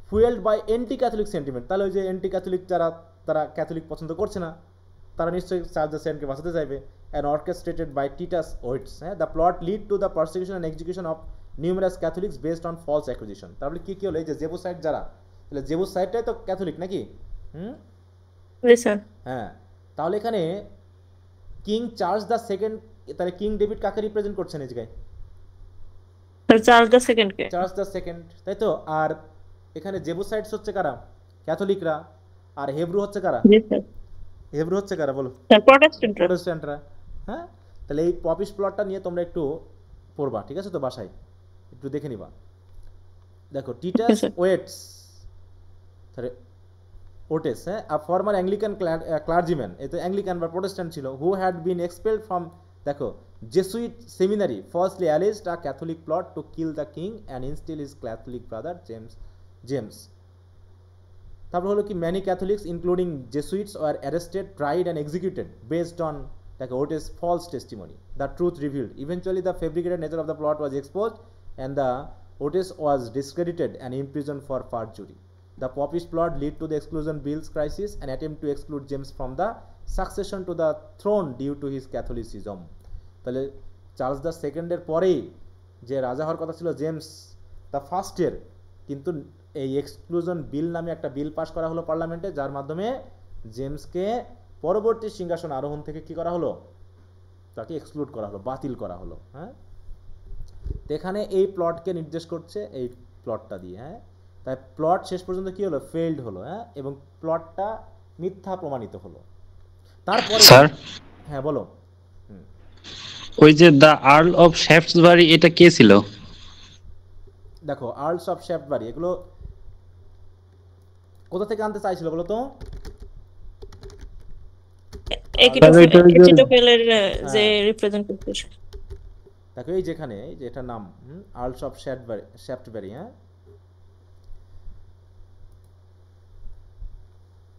fuelled by anti Catholic sentiment. তাহলে ওই যে অ্যান্টি ক্যাথলিক যারা, তারা ক্যাথলিক পছন্দ করছে না, তারা নিশ্চয়ই চার্লস দ্য সেকেন্ডকে বাঁচাতে চাইবে। And orchestrated by Titus Oates. হ্যাঁ, the plot lead to the persecution and execution of numerous Catholics based on false accusation. তারপরে কি হলো, এই যে জেবুসাইট যারা, তাহলে জেবুসাইটটাই তো ক্যাথলিক নাকি? হ্যাঁ, তাহলে এখানে কিং চার্লস দ্য সেকেন্ড, তাহলে কিং ডেভিড কাকে রিপ্রেজেন্ট করছেন এই জায়গায়? চার্লস দ্য সেকেন্ডকে, চার্লস দ্য সেকেন্ড, তাই তো। আর এখানে জেবুসাইটস হচ্ছে কারা? ক্যাথলিকরা। আর হেব্রু হচ্ছে কারা? হেব্রু হচ্ছে কারা বলো? প্রটেস্ট্যান্টরা। হ্যাঁ, তাহলে এই পপিশ প্লটটা নিয়ে তোমরা একটু পড়বা, ঠিক আছে তো, বাসায় একটু দেখে নিবা। দেখো, টিটাস ওয়েটস, তাহলে ওটেস, হ্যাঁ, আ ফর্মার অ্যাংলিকান ক্লার্জিম্যান, এ তো অ্যাংলিকান বা প্রোটেস্ট্যান্ট ছিল, who had been expelled from, দেখো, Jesuit seminary, firstly alleged a Catholic plot to kill the king and instil his Catholic brother James. তারপর হলো কি, many Catholics including Jesuits were arrested, tried and executed based on, দেখো, Oates false testimony. The truth revealed, eventually the fabricated nature of the plot was exposed and the Oates was discredited and imprisoned for perjury. The popish plot led to the exclusion bills crisis, an attempt to exclude James from the succession to the throne due to his Catholicism. তাহলে Charles the সেকেন্ডের পরেই যে রাজা হওয়ার কথা ছিল James the ফার্স্টের, কিন্তু এই এক্সক্লুশন বিল নামে একটা বিল পাস করা হলো পার্লামেন্টে, যার মাধ্যমে জেমসকে পরবর্তী সিংহাসন আরোহণ থেকে কি করা হলো, তাকে এক্সক্লুড করা হলো, বাতিল করা হলো। হ্যাঁ, এখানে এই প্লটকে নির্দেশ করছে এই প্লটটা দিয়ে। হ্যাঁ, তাই প্লট শেষ পর্যন্ত কি হলো, ফেইল্ড হলো। হ্যাঁ, এবং প্লটটা মিথ্যা প্রমাণিত হলো। তারপরে স্যার, হ্যাঁ বলো। ওই যে দ্য আর্ল অফ শ্যাফটসবারি, এটা কে ছিল? দেখো, আর্লস অফ শ্যাফটসবারি, এগুলো কোথা থেকে আনতে চাইছিল বলো তো? একিটোফেলের যে রিপ্রেজেন্টেটিভ। দেখো, এই যেখানে, এই যে এটার নাম আর্লস অফ শ্যাফটসবারি। হ্যাঁ,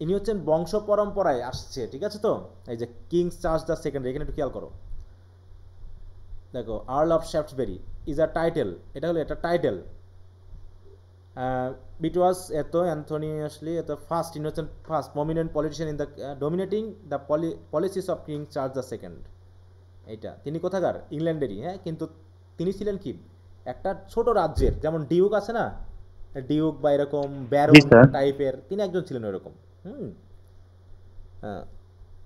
ইনি হচ্ছেন বংশ পরম্পরায় আসছে, ঠিক আছে তো। এই যে কিং চার্লস দ্য সেকেন্ড, এখানে একটু খেয়াল করো। দেখো, earl of Shaftesbury is a title, এটা হলো একটা title. It was Anthony first innocent, first prominent politician in the dominating the policies of King Charles II. এইটা তিনি কোথাকার? ইংল্যান্ডেরই। হ্যাঁ, কিন্তু তিনি ছিলেন কি, একটা ছোট রাজ্যের, যেমন ডিউক আছে না, ডিউক বা এরকম ব্যারন টাইপের, তিনি একজন ছিলেন ওইরকম।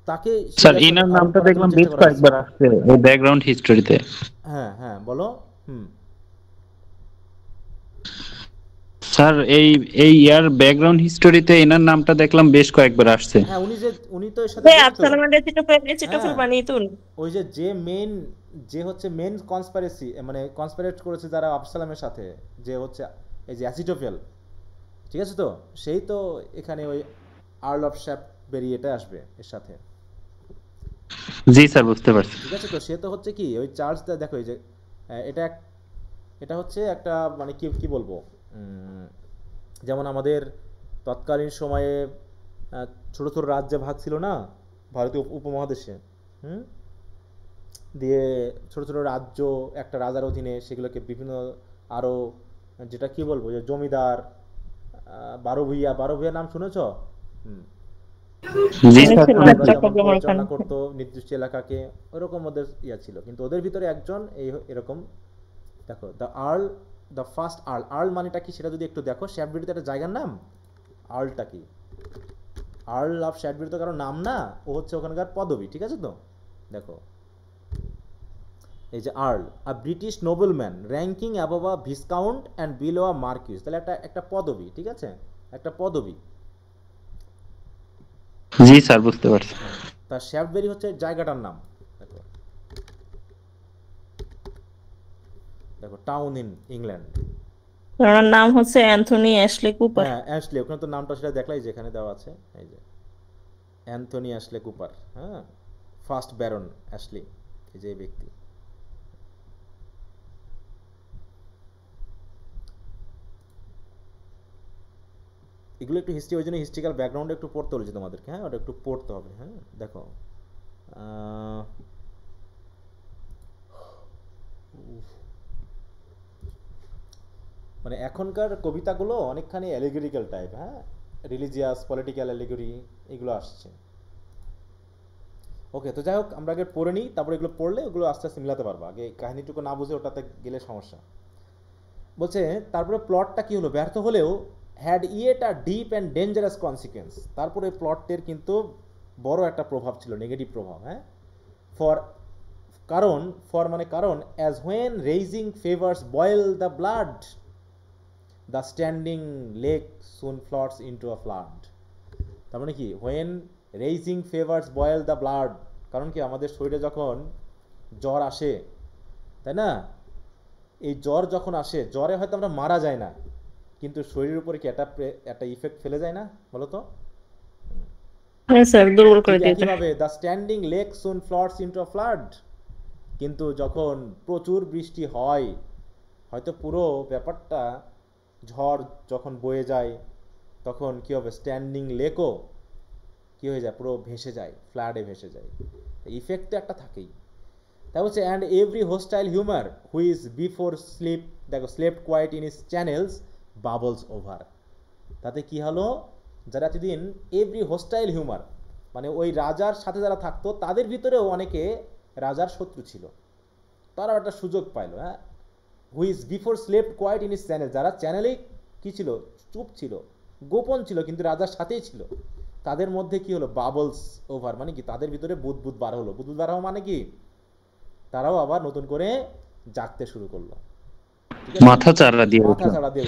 তাকে, স্যার, এনার নামটা দেখলাম বেশ কয়েকবার আসছে এই ব্যাকগ্রাউন্ড হিস্টরিতে। হ্যাঁ হ্যাঁ, বলো। স্যার, এই ইয়ার ব্যাকগ্রাউন্ড হিস্টরিতে এনার নামটা দেখলাম বেশ কয়েকবার আসছে। হ্যাঁ, উনি তো এর সাথে ওই যে হচ্ছে মেন কনস্পিরেসি, মানে কনস্পিরেট করেছে যারা আবসালামের সাথে, যে হচ্ছে এই যে অ্যাসিটোফেল, ঠিক আছে তো, সেই তো এখানে ওই আর্ল অফ শ্যাফটসবারি এটা আসবে এর সাথে। জি স্যার, বুঝতে পারছি। ঠিক আছে তো, সে তো হচ্ছে কি ওই চার্লস, দেখো এই যে এটা হচ্ছে একটা, মানে কি বলবো, যেমন আমাদের তৎকালীন সময়ে ছোট ছোট রাজ্যে ভাগ ছিল না ভারতীয় উপমহাদেশে, হুম, দিয়ে ছোট ছোট রাজ্য একটা রাজার অধীনে, সেগুলোকে বিভিন্ন আরো, যেটা কি বলবো, যে জমিদার, বারো ভূঁইয়া নাম শুনেছ? হুম, জি অনেক স্যার ছিল ওরা শুনেছি। যেমন চট্টগ্রামের ওখানে। পরিচালনা করতো নির্দিষ্ট এলাকাকে, ওরকম ওদের ইয়া ছিল। কিন্তু ওদের ভিতরে একজন এরকম, দেখো দ্য ফার্স্ট আর্ল মানেটা কি সেটা যদি একটু দেখো, শ্যাফবিডিতে একটা জায়গার নাম। আর্লটা কি? আর্ল অফ শ্যাফবিডি তো কারো নাম না, ও হচ্ছে ওখানকার পদবি, ঠিক আছে তো? দেখো এই যে earl, a British nobleman ranking above a viscount and below a marquess, তাহলে একটা পদবি, ঠিক আছে, একটা পদবি। জি স্যার বুঝতে পারছি। তার শ্যাফবেরি হচ্ছে জায়গাটার নাম। দেখো দেখো, টাউন ইন ইংল্যান্ড। ওনার নাম হচ্ছে অ্যান্থনি অ্যাশলে কুপার। হ্যাঁ, অ্যাশলে, ওখানে তো নামটা সেটা দেখলাই যেখানে দেওয়া আছে, এই যে অ্যান্থনি অ্যাশলে কুপার, হ্যাঁ, ফার্স্ট ব্যারন অ্যাশলি, এই যে ব্যক্তি। এগুলো একটু হিস্ট্রি, ওই জন্য হিস্ট্রিক্যাল ব্যাকগ্রাউন্ড একটু পড়তে বলেছি তোমাদেরকে, হ্যাঁ, ওটা একটু পড়তে হবে। হ্যাঁ, দেখো মানে এখনকার কবিতাগুলো অনেকখানি অ্যালিগরিক্যাল টাইপ, হ্যাঁ, রিলিজিয়াস, পলিটিক্যাল অ্যালিগরি এগুলো আসছে। ওকে, তো যাই হোক, আমরা আগে পড়ে নিই, তারপরে এগুলো পড়লে ওগুলো আস্তে আস্তে মিলাতে পারবো। আগে কাহিনীটুকু না বুঝে ওটাতে গেলে সমস্যা। বলছে তারপরে প্লটটা কি হলো, ব্যর্থ হলেও had yet a deep and dangerous consequence, তারপরে প্লটের কিন্তু বড় একটা প্রভাব ছিল, নেগেটিভ প্রভাব। হ্যাঁ, কারণ as when raging fevers boil the blood, the standing lake soon floats into a flood. তার মানে কি, when raging fevers boil the blood, কারণ কি আমাদের শরীরে যখন জ্বর আসে, তাই না, এই জ্বর যখন আসে, জ্বরে হয়তো আমরা মারা যায় না, কিন্তু শরীরের উপরে কি একটা ইফেক্ট ফেলে যায় না, বলো তো? হ্যাঁ স্যার, দুর্বল করে দিয়েছে। একইভাবে the standing lake soon floats into a flood, কিন্তু যখন প্রচুর বৃষ্টি হয়, হয়তো পুরো ব্যাপারটা, ঝড় যখন বয়ে যায়, তখন কি হবে, স্ট্যান্ডিং লেকও কি হয়ে যায়, পুরো ভেসে যায়, ফ্লাডে ভেসে যায়। ইফেক্ট তো একটা থাকেই। তাই বলছে and every hostile humour which before sleep, দেখো, slept quiet in its channels bubbles over. তাতে কি হলো, যারা এতদিন এভরি হোস্টাইল হিউমার, মানে ওই রাজার সাথে যারা থাকতো, তাদের ভিতরেও অনেকে রাজার শত্রু ছিল, তারাও একটা সুযোগ পাইলো। হ্যাঁ, which before slept quiet in is channel, যারা চ্যানেলেই কি ছিল, চুপ ছিল, গোপন ছিল, কিন্তু রাজার সাথেই ছিল, তাদের মধ্যে কি হলো, বাবলস ওভার, মানে কি তাদের ভিতরে বুদবুদ বার হলো। বুদবুদ বার হওয়া মানে কি, তারাও আবার নতুন করে জাগতে শুরু করলো, মাথা চাড়া দিয়ে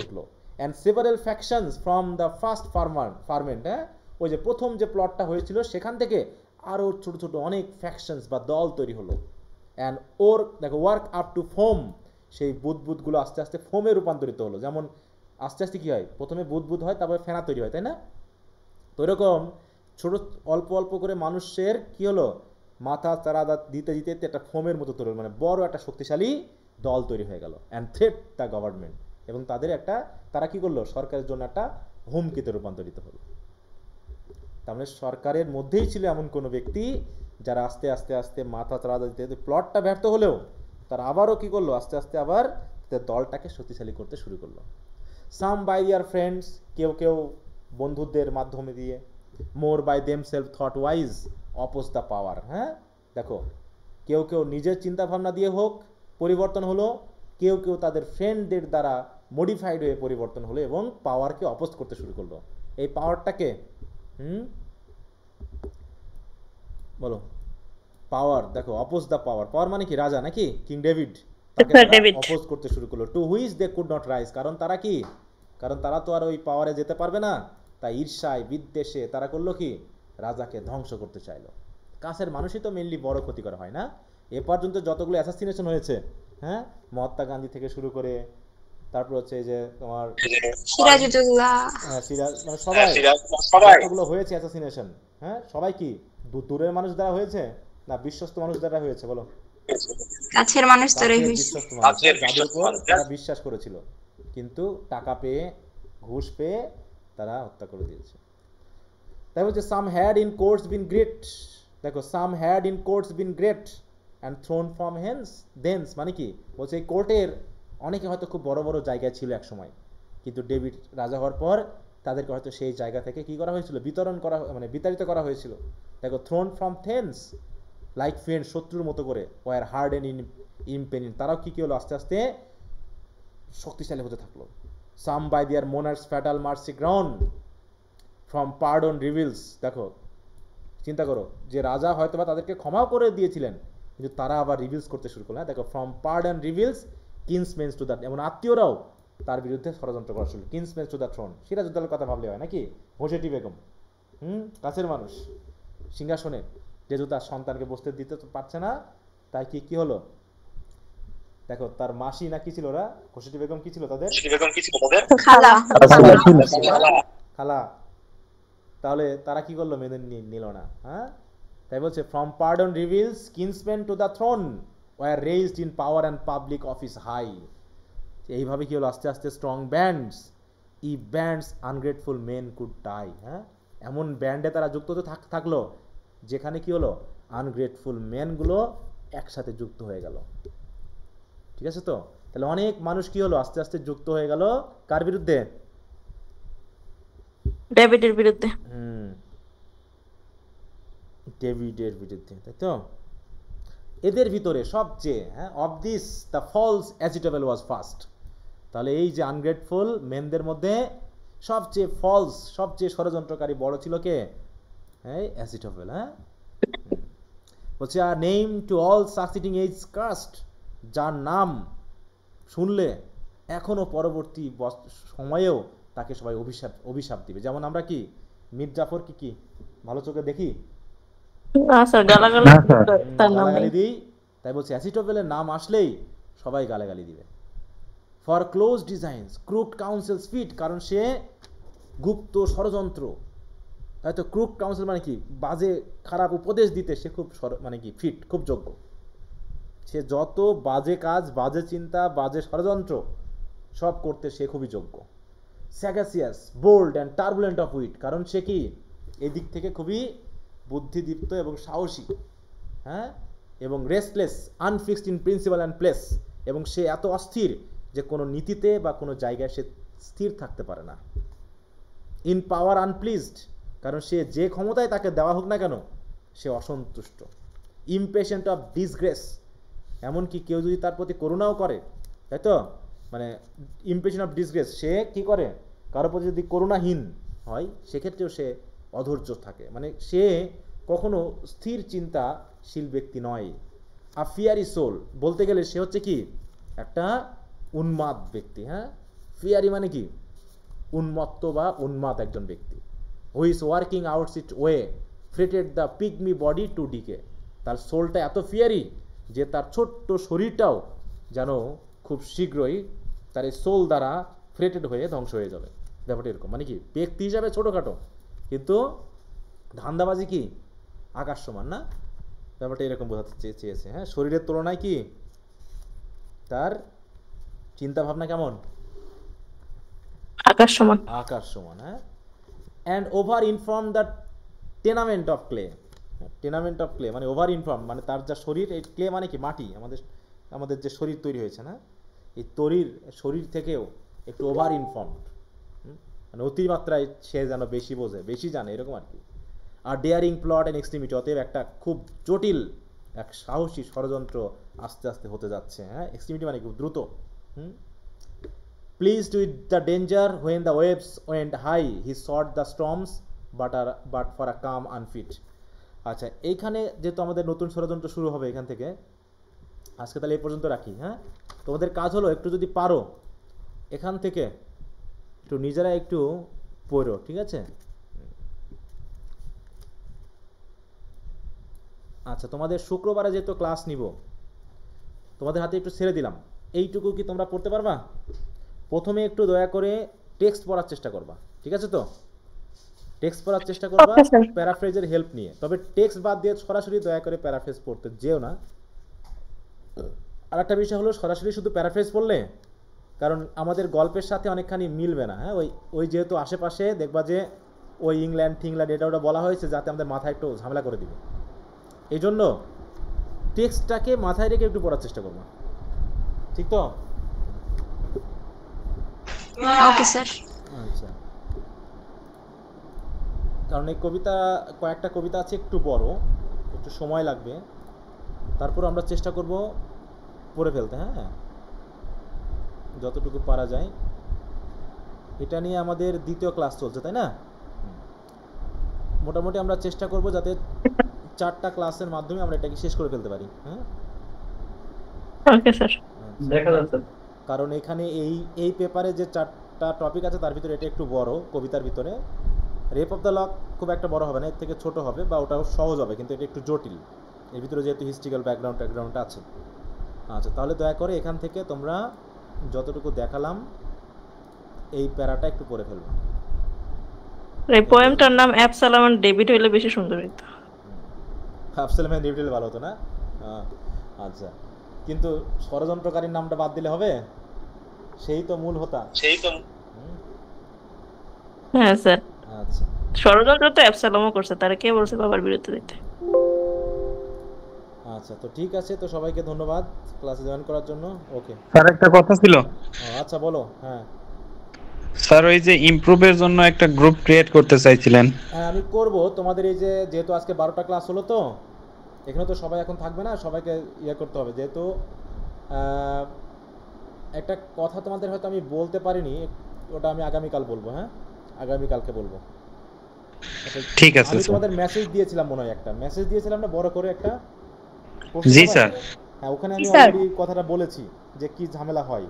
উঠলো। And several factions from the first ferment, হ্যাঁ, ওই যে প্রথম যে প্লটটা হয়েছিল সেখান থেকে আরো ছোট ছোট অনেক ফ্যাকশনস বা দল তৈরি হলো। অ্যান্ড দেখো, ওয়ার্ক আপ টু ফোম, সেই বুদবুদগুলো আস্তে আস্তে ফোমে রূপান্তরিত হলো। যেমন আস্তে আস্তে কি হয়, প্রথমে বুদবুদ হয়, তারপরে ফেনা তৈরি হয়, তাই না? তো এরকম ছোট অল্প অল্প করে মানুষের কি হলো, মাথা চারা দিতে দিতে একটা ফোমের মতো তৈরি হলো, মানে বড় একটা শক্তিশালী দল তৈরি হয়ে গেল। অ্যান্ড থ্রেট দ্য গভর্নমেন্ট, এবং তারা কি করলো, সরকারের জন্য একটা হুমকিতে রূপান্তরিত হলো। তার মানে সরকারের মধ্যেই ছিল এমন কোনো ব্যক্তি যারা আস্তে আস্তে আস্তে মাথা চারা দিতে, প্লটটা ব্যর্থ হলেও তারা আবারও কি করলো, আস্তে আস্তে আবার দলটাকে শক্তিশালী করতে শুরু করলো। সাম বাই দিয়ার ফ্রেন্ডস, কেউ বন্ধুদের মাধ্যমে দিয়ে, more by themselves thought wise oppose the power. হ্যাঁ, দেখো, কেউ নিজের চিন্তা ভাবনা দিয়ে হোক পরিবর্তন হলো, কেউ তাদের ফ্রেন্ডদের দ্বারা মডিফাইড হয়ে পরিবর্তন হলো এবং পাওয়ারকে অপোজ করতে শুরু করলো। এই পাওয়ারটাকে বলো, পাওয়ার, দেখো, অপোজ দ্য পাওয়ার মানে কি, রাজা নাকি কিং ডেভিড, তাকে অপোজ করতে শুরু করলো। To which they could not rise, কারণ তারা তো আর ওই পাওয়ারে যেতে পারবে না, তাই ঈর্ষায় বিদ্বেষে তারা করলো কি, রাজাকে ধ্বংস করতে চাইলো। কাছের মানুষই তো মেনলি বড় ক্ষতি করা হয় না। এ পর্যন্ত যতগুলো অ্যাসাসিনেশন হয়েছে, হ্যাঁ, মহাত্মা গান্ধী থেকে শুরু করে, তারপর হচ্ছে যে তোমার সিরাজউদ্দৌলা, মানে সবাই যতগুলো হয়েছে অ্যাসাসিনেশন, হ্যাঁ, সবাই কি দূরের মানুষ দ্বারা হয়েছে না বিশ্বস্ত মানুষ দ্বারা হয়েছে, বলো? কাছের মানুষ দ্বারাই হয়েছে, বিশ্বস্ত মানুষ, যাদের উপর তারা বিশ্বাস করেছিল, কিন্তু টাকা পেয়ে, ঘুষ পেয়ে তারা হত্যা করে দিয়েছে। তাই বলছে some had in course been great দেখো some had in courts been great and thrown from thence, মানে কি বলছে এই কোর্টের অনেকে হয়তো খুব বড় বড় জায়গায় ছিল এক সময়, কিন্তু ডেভিড রাজা হওয়ার পর তাদেরকে হয়তো সেই জায়গা থেকে কি করা হয়েছিল, মানে বিতাড়িত করা হয়েছিল। দেখো থ্রোন ফ্রম থেন্স লাইক ফ্রেন্ড, শত্রুর মতো করে, ওয়ার হার্ড এন্ড ইম্পেনিন, তারাও কি হলো আস্তে আস্তে শক্তিশালী হতে থাকলো। Some by their monarch's fatal mercy ground from pardon rebels, দেখো চিন্তা করো যে রাজা হয়তো বা তাদেরকে ক্ষমাও করে দিয়েছিলেন, কিন্তু তারা আবার রিভিলস করতে শুরু করলো। দেখো from pardon rebels kinsmen's to the, এমন আত্মীয়রাও তার বিরুদ্ধে ষড়যন্ত্র করা শুরু। কিন্সমেন্স টু দ্য থ্রোন, সিরাজউদ্দৌলার কথা ভাবলে হয় নাকি, ঘোষেটি বেগম, কাছের মানুষ, সিংহাসনে যেহেতু তার সন্তানকে বসতে দিতে তো পারছে না, তাই কি হলো, দেখো তার মাসি না কি ছিল ওরা, ঘোষেটি বেগম কি ছিল তাদের, খালা। খালা, তাহলে তারা কি করলো, মেনে নিল না। হ্যাঁ, তাই বলছে from pardon rebels kinsmen to the throne were raised in power and public office high. এইভাবে কি হলো আস্তে আস্তে স্ট্রং ব্যান্ডস, ই bands ungrateful men could die. হ্যাঁ, এমন ব্যান্ডে তারা যুক্ত হতে থাকলো যেখানে কি হলো আনগ্রেটফুল মেনগুলো একসাথে যুক্ত হয়ে গেল। ঠিক আছে, তো তাহলে অনেক মানুষ কি হলো আস্তে আস্তে যুক্ত হয়ে গেল কার বিরুদ্ধে, ডেভিডের বিরুদ্ধে। ডেভিডের বিরুদ্ধে, তাই তো। এদের ভিতরে সবচেয়ে of this the false Achitophel was first. তাহলে এই যে আনগ্রেটফুল মেনদের মধ্যে সবচেয়ে ফলস, সবচেয়ে ষড়যন্ত্রকারী বড় ছিল কে, অ্যাজিটেবল। হ্যাঁ, বলছে আর name to all succeeding age curst, যার নাম শুনলে এখনো পরবর্তী সময়েও তাকে সবাই অভিশাপ দিবে। যেমন আমরা কি মীর জাফর কি ভালো চোখে দেখি, গালাগালি দিই, তাই বলছে অ্যাসিটোফেলের নাম আসলেই সবাই গালাগালি দিবে। For close designs crooked counsels fit, কারণ সে গুপ্ত ষড়যন্ত্র, তাই তো। ক্রুকড কাউন্সিল মানে কি, বাজে খারাপ উপদেশ দিতে সে খুব মানে কি ফিট, খুব যোগ্য। সে যত বাজে কাজ, বাজে চিন্তা, বাজে ষড়যন্ত্র সব করতে সে খুবই যোগ্য। Sagacious bold and turbulent of wit, কারণ সে কি এই দিক থেকে খুবই বুদ্ধিদীপ্ত এবং সাহসী। হ্যাঁ, এবং restless unfixed in principle and place, এবং সে এত অস্থির যে কোনো নীতিতে বা কোনো জায়গায় সে স্থির থাকতে পারে না। ইন পাওয়ার আনপ্লিজড, কারণ সে যে ক্ষমতায় তাকে দেওয়া হোক না কেন সে অসন্তুষ্ট। ইমপেশেন্ট অফ ডিসগ্রেস, এমনকি কেউ যদি তার প্রতি করুণাও করে, তাই তো, মানে ইমপেশেন্ট অফ ডিসগ্রেস, সে কি করে কারোর প্রতি যদি করুণাহীন হয় সেক্ষেত্রেও সে অধৈর্য থাকে, মানে সে কখনো স্থির চিন্তাশীল ব্যক্তি নয়। আ ফিয়ারি সোল, বলতে গেলে সে হচ্ছে কি একটা উন্মাদ ব্যক্তি। হ্যাঁ, ফিয়ারি মানে কি উন্মত্ত বা উন্মাদ একজন ব্যক্তি। Who is working out it way fretted the pygmy body to decay, তার সোলটা এত ফিয়ারি যে তার ছোট্ট শরীরটাও যেন খুব শীঘ্রই তার এই সোল দ্বারা ফ্রেটেড হয়ে ধ্বংস হয়ে যাবে। ব্যাপারটা এরকম, মানে কি ব্যক্তি হিসাবে ছোটোখাটো, কিন্তু ধান্দাবাজি কি আকাশ সমান, না? ব্যাপারটা এরকম বোঝাতে চেয়েছে। হ্যাঁ, শরীরের তুলনায় কি তার চিন্তা ভাবনা কেমন, আকাশ সমান, আকাশ সমান। হ্যাঁ, and over inform the tenement of clay. Tenement of clay মানে ওভার ইনফর্ম, মানে তার যা শরীর, এই ক্লে মানে কি মাটি, আমাদের যে শরীর তৈরি হয়েছে না, এই শরীর থেকেও একটু ওভার ইনফর্ম, মানে অতিমাত্রায় সে যেন বেশি বোঝে, বেশি জানে, এরকম আর কি। আর ডেয়ারিং প্লট অ্যান্ড এক্সট্রিমিটি, অতএব একটা খুব জটিল এক সাহসী ষড়যন্ত্র আস্তে আস্তে হতে যাচ্ছে। হ্যাঁ, এক্সট্রিমিটি মানে খুব দ্রুত। Pleased with the danger when the waves went high he sought the storms but for a calm unfit. আচ্ছা, এইখানে যেহেতু আমাদের নতুন ষড়যন্ত্র শুরু হবে এখান থেকে, আজকে তাহলে এই পর্যন্ত রাখি। হ্যাঁ, তোমাদের কাজ হলো একটু যদি পারো এখান থেকে একটু নিজেরা একটু পড়ো, ঠিক আছে? আচ্ছা, তোমাদের শুক্রবারে যেহেতু ক্লাস নিব, তোমাদের হাতে একটু ছেড়ে দিলাম, এইটুকু কি তোমরা পড়তে পারবা? প্রথমে একটু দয়া করে টেক্সট পড়ার চেষ্টা করবা, ঠিক আছে তো? টেক্সট পড়ার চেষ্টা করবা প্যারাফ্রেজের হেল্প নিয়ে, তবে টেক্সট বাদ দিয়ে সরাসরি দয়া করে প্যারাফ্রেজ পড়তে যেও না। আর একটা বিষয় হলো, সরাসরি শুধু প্যারাফ্রেজ পড়লে, কারণ আমাদের গল্পের সাথে অনেকখানি মিলবে না। হ্যাঁ, ওই যেহেতু আশেপাশে দেখবা যে ওই ইংল্যান্ড এটা ওটা বলা হয়েছে, যাতে আমাদের মাথায় একটু ঝামেলা করে দিবে। এই জন্য টেক্সটটাকে মাথায় রেখে একটু পড়ার চেষ্টা করবা, ঠিক তো? Okay sir. আচ্ছা, কারণ এই কয়েকটা কবিতা আছে একটু বড়, একটু সময় লাগবে, তারপর আমরা চেষ্টা করব পড়ে ফেলতে, হ্যাঁ, যতটুকু পারা যায়। এটা নিয়ে আমাদের দ্বিতীয় ক্লাস চলছে, তাই না? মোটামুটি আমরা চেষ্টা করব যাতে 4টা ক্লাসের মাধ্যমে আমরা এটাকে শেষ করে ফেলতে পারি, হ্যাঁ। Okay sir. দেখা যাচ্ছে। কারণ এখানে এই পেপারে যে 4টা টপিক আছে তার ভিতরে এটা একটু বড়, কবিতার ভিতরে রেপ অফ দ্য লক খুব একটা বড় হবে না, এর থেকে ছোট হবে বা ওটাও সহজ হবে, কিন্তু এটা একটু জটিল, এর ভিতরে যেহেতু হিস্ট্রিক্যাল ব্যাকগ্রাউন্ড আছে। আচ্ছা, তাহলে দয়া করে এখান থেকে তোমরা যতটুকু দেখালাম এই প্যারাটা একটু পড়ে ফেলবে। এই পোয়েমটার নাম অ্যাবসালম এন্ড ডেভিড হইলে বেশি সুন্দর হতো। অ্যাবসালম এন্ড ডেভিড ভালো হতো না? আচ্ছা, কিন্তু ষড়যন্ত্রকারীর নামটা বাদ দিলে হবে? সেই তো মূল হোতা। হ্যাঁ স্যার। আচ্ছা, ষড়যন্ত্র তো অ্যাবসালমও করছে, তারা কে বলছে বাবার বিরুদ্ধে দিতে। আচ্ছা, তো ঠিক আছে, তো সবাইকে ধন্যবাদ ক্লাসে জয়েন করার জন্য। ওকে স্যার, একটা কথা ছিল। আচ্ছা বলো। হ্যাঁ স্যার, ওই যে ইমপ্রুভের জন্য একটা গ্রুপ ক্রিয়েট করতে চাইছিলেন। হ্যাঁ, আমি করব। তোমাদের এই যেহেতু আজকে 12টা ক্লাস হলো, তো এখানে তো সবাই এখন থাকবে না, সবাইকে করতে হবে। যেহেতু একটা কথা তোমাদের হয়তো আমি বলতে পারিনি, ওটা আমি আগামীকাল বলবো। হ্যাঁ, আগামীকালকে বলবো। ঠিক আছে আমি স্যার। তোমাদের মেসেজ দিয়েছিলাম, মনে হয় একটা মেসেজ দিয়েছিলাম না বড় করে একটা। জি স্যার। হ্যাঁ, ওখানে আমি অলরেডি কথাটা বলেছি যে কি ঝামেলা হয়।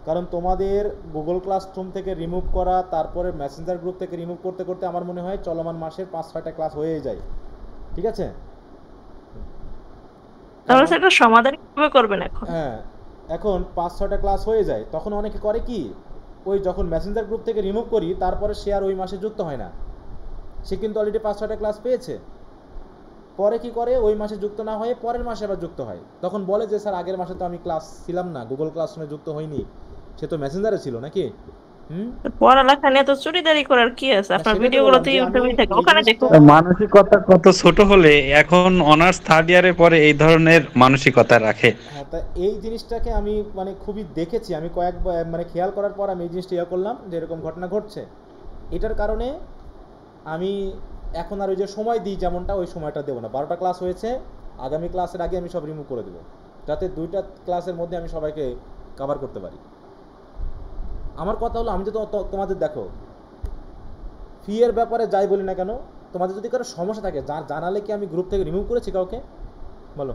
কারণ তোমাদের গুগল ক্লাসরুম থেকে রিমুভ করা, তারপরে মেসেঞ্জার গ্রুপ থেকে রিমুভ করতে করতে আমার মনে হয় চলমান মাসের 5-6টা ক্লাস হয়ে যায়। ঠিক আছে? তাহলে সেটা সমাধান কিভাবে করবেন এখন? হ্যাঁ, এখন 5-6টা ক্লাস হয়ে যায়, তখন অনেকে করে কি, ওই যখন মেসেঞ্জার গ্রুপ থেকে রিমুভ করি তারপরে সে আর ওই মাসে যুক্ত হয় না। সে কিন্তু অলরেডি 5-6টা ক্লাস পেয়েছে, পরে কি করে, ওই মাসে যুক্ত না হয়ে পরের মাসে আবার যুক্ত হয়। তখন বলে যে স্যার আগের মাসে তো আমি ক্লাস ছিলাম না, গুগল ক্লাসরুমে যুক্ত হইনি, সে তো মেসেঞ্জারে ছিল নাকি। পড়ালেখা নিয়ে তো চুরিদারি করার কি আছে? আপনার ভিডিওগুলো তো ইউটিউবে থাকে, ওখানে দেখো। মানসিকতা কত ছোট হলে এখন অনার্স 3rd ইয়ারের পরে এই ধরনের মানসিকতা রাখে। হ্যাঁ, তা এই জিনিসটাকে আমি মানে খুবই দেখেছি, আমি কয়েকবার মানে খেয়াল করার পর আমি এই জিনিসটা করলাম যে এরকম ঘটনা ঘটছে। এটার কারণে আমি এখন আর ওই যে সময় দিই যেমনটা, ওই সময়টা দেবো না। 12টা ক্লাস হয়েছে, আগামী ক্লাসের আগে আমি সব রিমুভ করে দেবো, যাতে 2টা ক্লাসের মধ্যে আমি সবাইকে কভার করতে পারি। আমার কথা হলো, আমি তো তোমাদের দেখো ফি এর ব্যাপারে যাই বলি না কেন, তোমাদের যদি কারো সমস্যা থাকে জানালে কি আমি গ্রুপ থেকে রিমুভ করেছি কাউকে? বলো।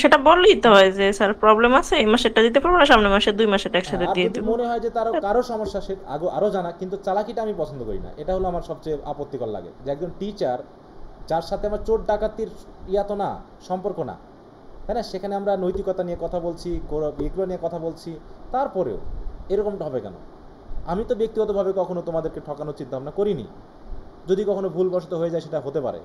সেটা বললেই তো হয় যে স্যার প্রবলেম আছে, এই মাসেরটা দিতে পারবো না, সামনের মাসে 2 মাসেরটা একসাথে দিয়ে যদি দেব। মনে হয় যে তার কারো সমস্যা, সে আরো জানা, কিন্তু চালাকিটা আমি পছন্দ করি না। এটা হলো আমার সবচেয়ে আপত্তিকর লাগে, যে একজন টিচার যার সাথে আমার চোর ডাকাতির তো না, সম্পর্ক না, তাই না? সেখানে আমরা নৈতিকতা নিয়ে কথা বলছি, এগুলো নিয়ে কথা বলছি, তারপরেও এরকমটা হবে কেন? আমি তো ব্যক্তিগতভাবে কখনো তোমাদেরকে ঠকানোর চিন্তা ভাবনা করিনি। যদি কখনো ভুলবশত হয়ে যায় সেটা হতে পারে।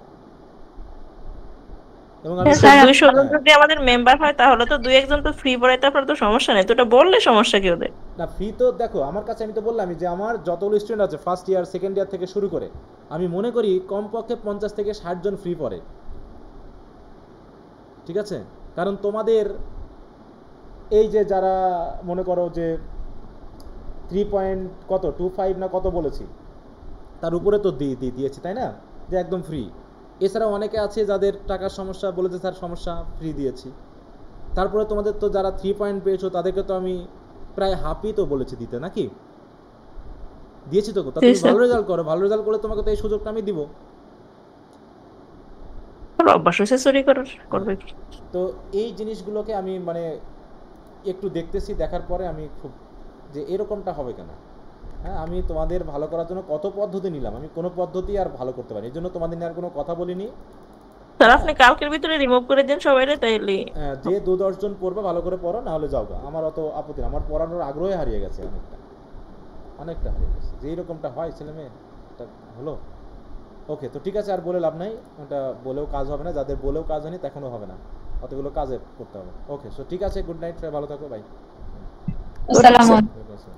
এবং আমি 200 জন যদি আমাদের মেম্বার হয় তাহলে তো 2-1 তো ফ্রি পড়াইতে আপনার তো সমস্যা নেই, তো এটা বললে সমস্যা কি ওদের? না, ফ্রি তো দেখো আমার কাছে, আমি তো বললাম যে আমার যতগুলো স্টুডেন্ট আছে 1st ইয়ার 2nd ইয়ার থেকে শুরু করে, আমি মনে করি কমপক্ষে 50 থেকে 60 জন ফ্রি পড়ে। ঠিক আছে? কারণ তোমাদের এই যে যারা মনে করো যে 3.25 না কত বলেছি, তার উপরে তো দিয়েছি, তাই না? যে একদম ফ্রি। এছাড়াও অনেকে আছে যাদের টাকার সমস্যা, বলেছে স্যার সমস্যা, ফ্রি দিয়েছি। তারপরে তোমাদের তো যারা 3 পয়েন্ট পেয়েছো তাদেরকে তো আমি প্রায় হাফই তো বলেছি দিতে, নাকি? দিয়েছি তো। তুমি ভালো রেজাল্ট করো, ভালো রেজাল্ট করলে তোমাকে তো এই সুযোগটা আমি দিব। অবশ্যই চুরি করবে। তো এই জিনিসগুলোকে আমি মানে একটু দেখতেছি, দেখার পরে আমি খুব যে এরকমটা হবে কেন। হ্যাঁ, আমি তোমাদের ভালো করার জন্য কত পদ্ধতি নিলাম, আমি কোনো পদ্ধতি আর ভালো করতে পারি, এই জন্য তোমাদের নিয়ে আর কোনো কথা বলিনি। স্যার আপনি কালকের ভিতরে রিমুভ করে দেন সবাইরে, তাইলে যে 2-10 জন পড়বে ভালো করে পড়ো, না হলে যাও গা। আমার অত আপত্তি না, আমার পড়ানোর আগ্রহে হারিয়ে গেছে, অনেকটা হারিয়ে গেছে। যে এরকমটা হয় ছেলে মেয়ে হলো। ওকে, তো ঠিক আছে, আর বলে লাভ নাই, ওটা বলেও কাজ হবে না, যাদের বলেও কাজ হয়নি তখনও হবে না, অতগুলো কাজে করতে হবে। ওকে, সো ঠিক আছে, গুড নাইট, সবাই ভালো থাকো, বাই। আসসালামু আলাইকুম।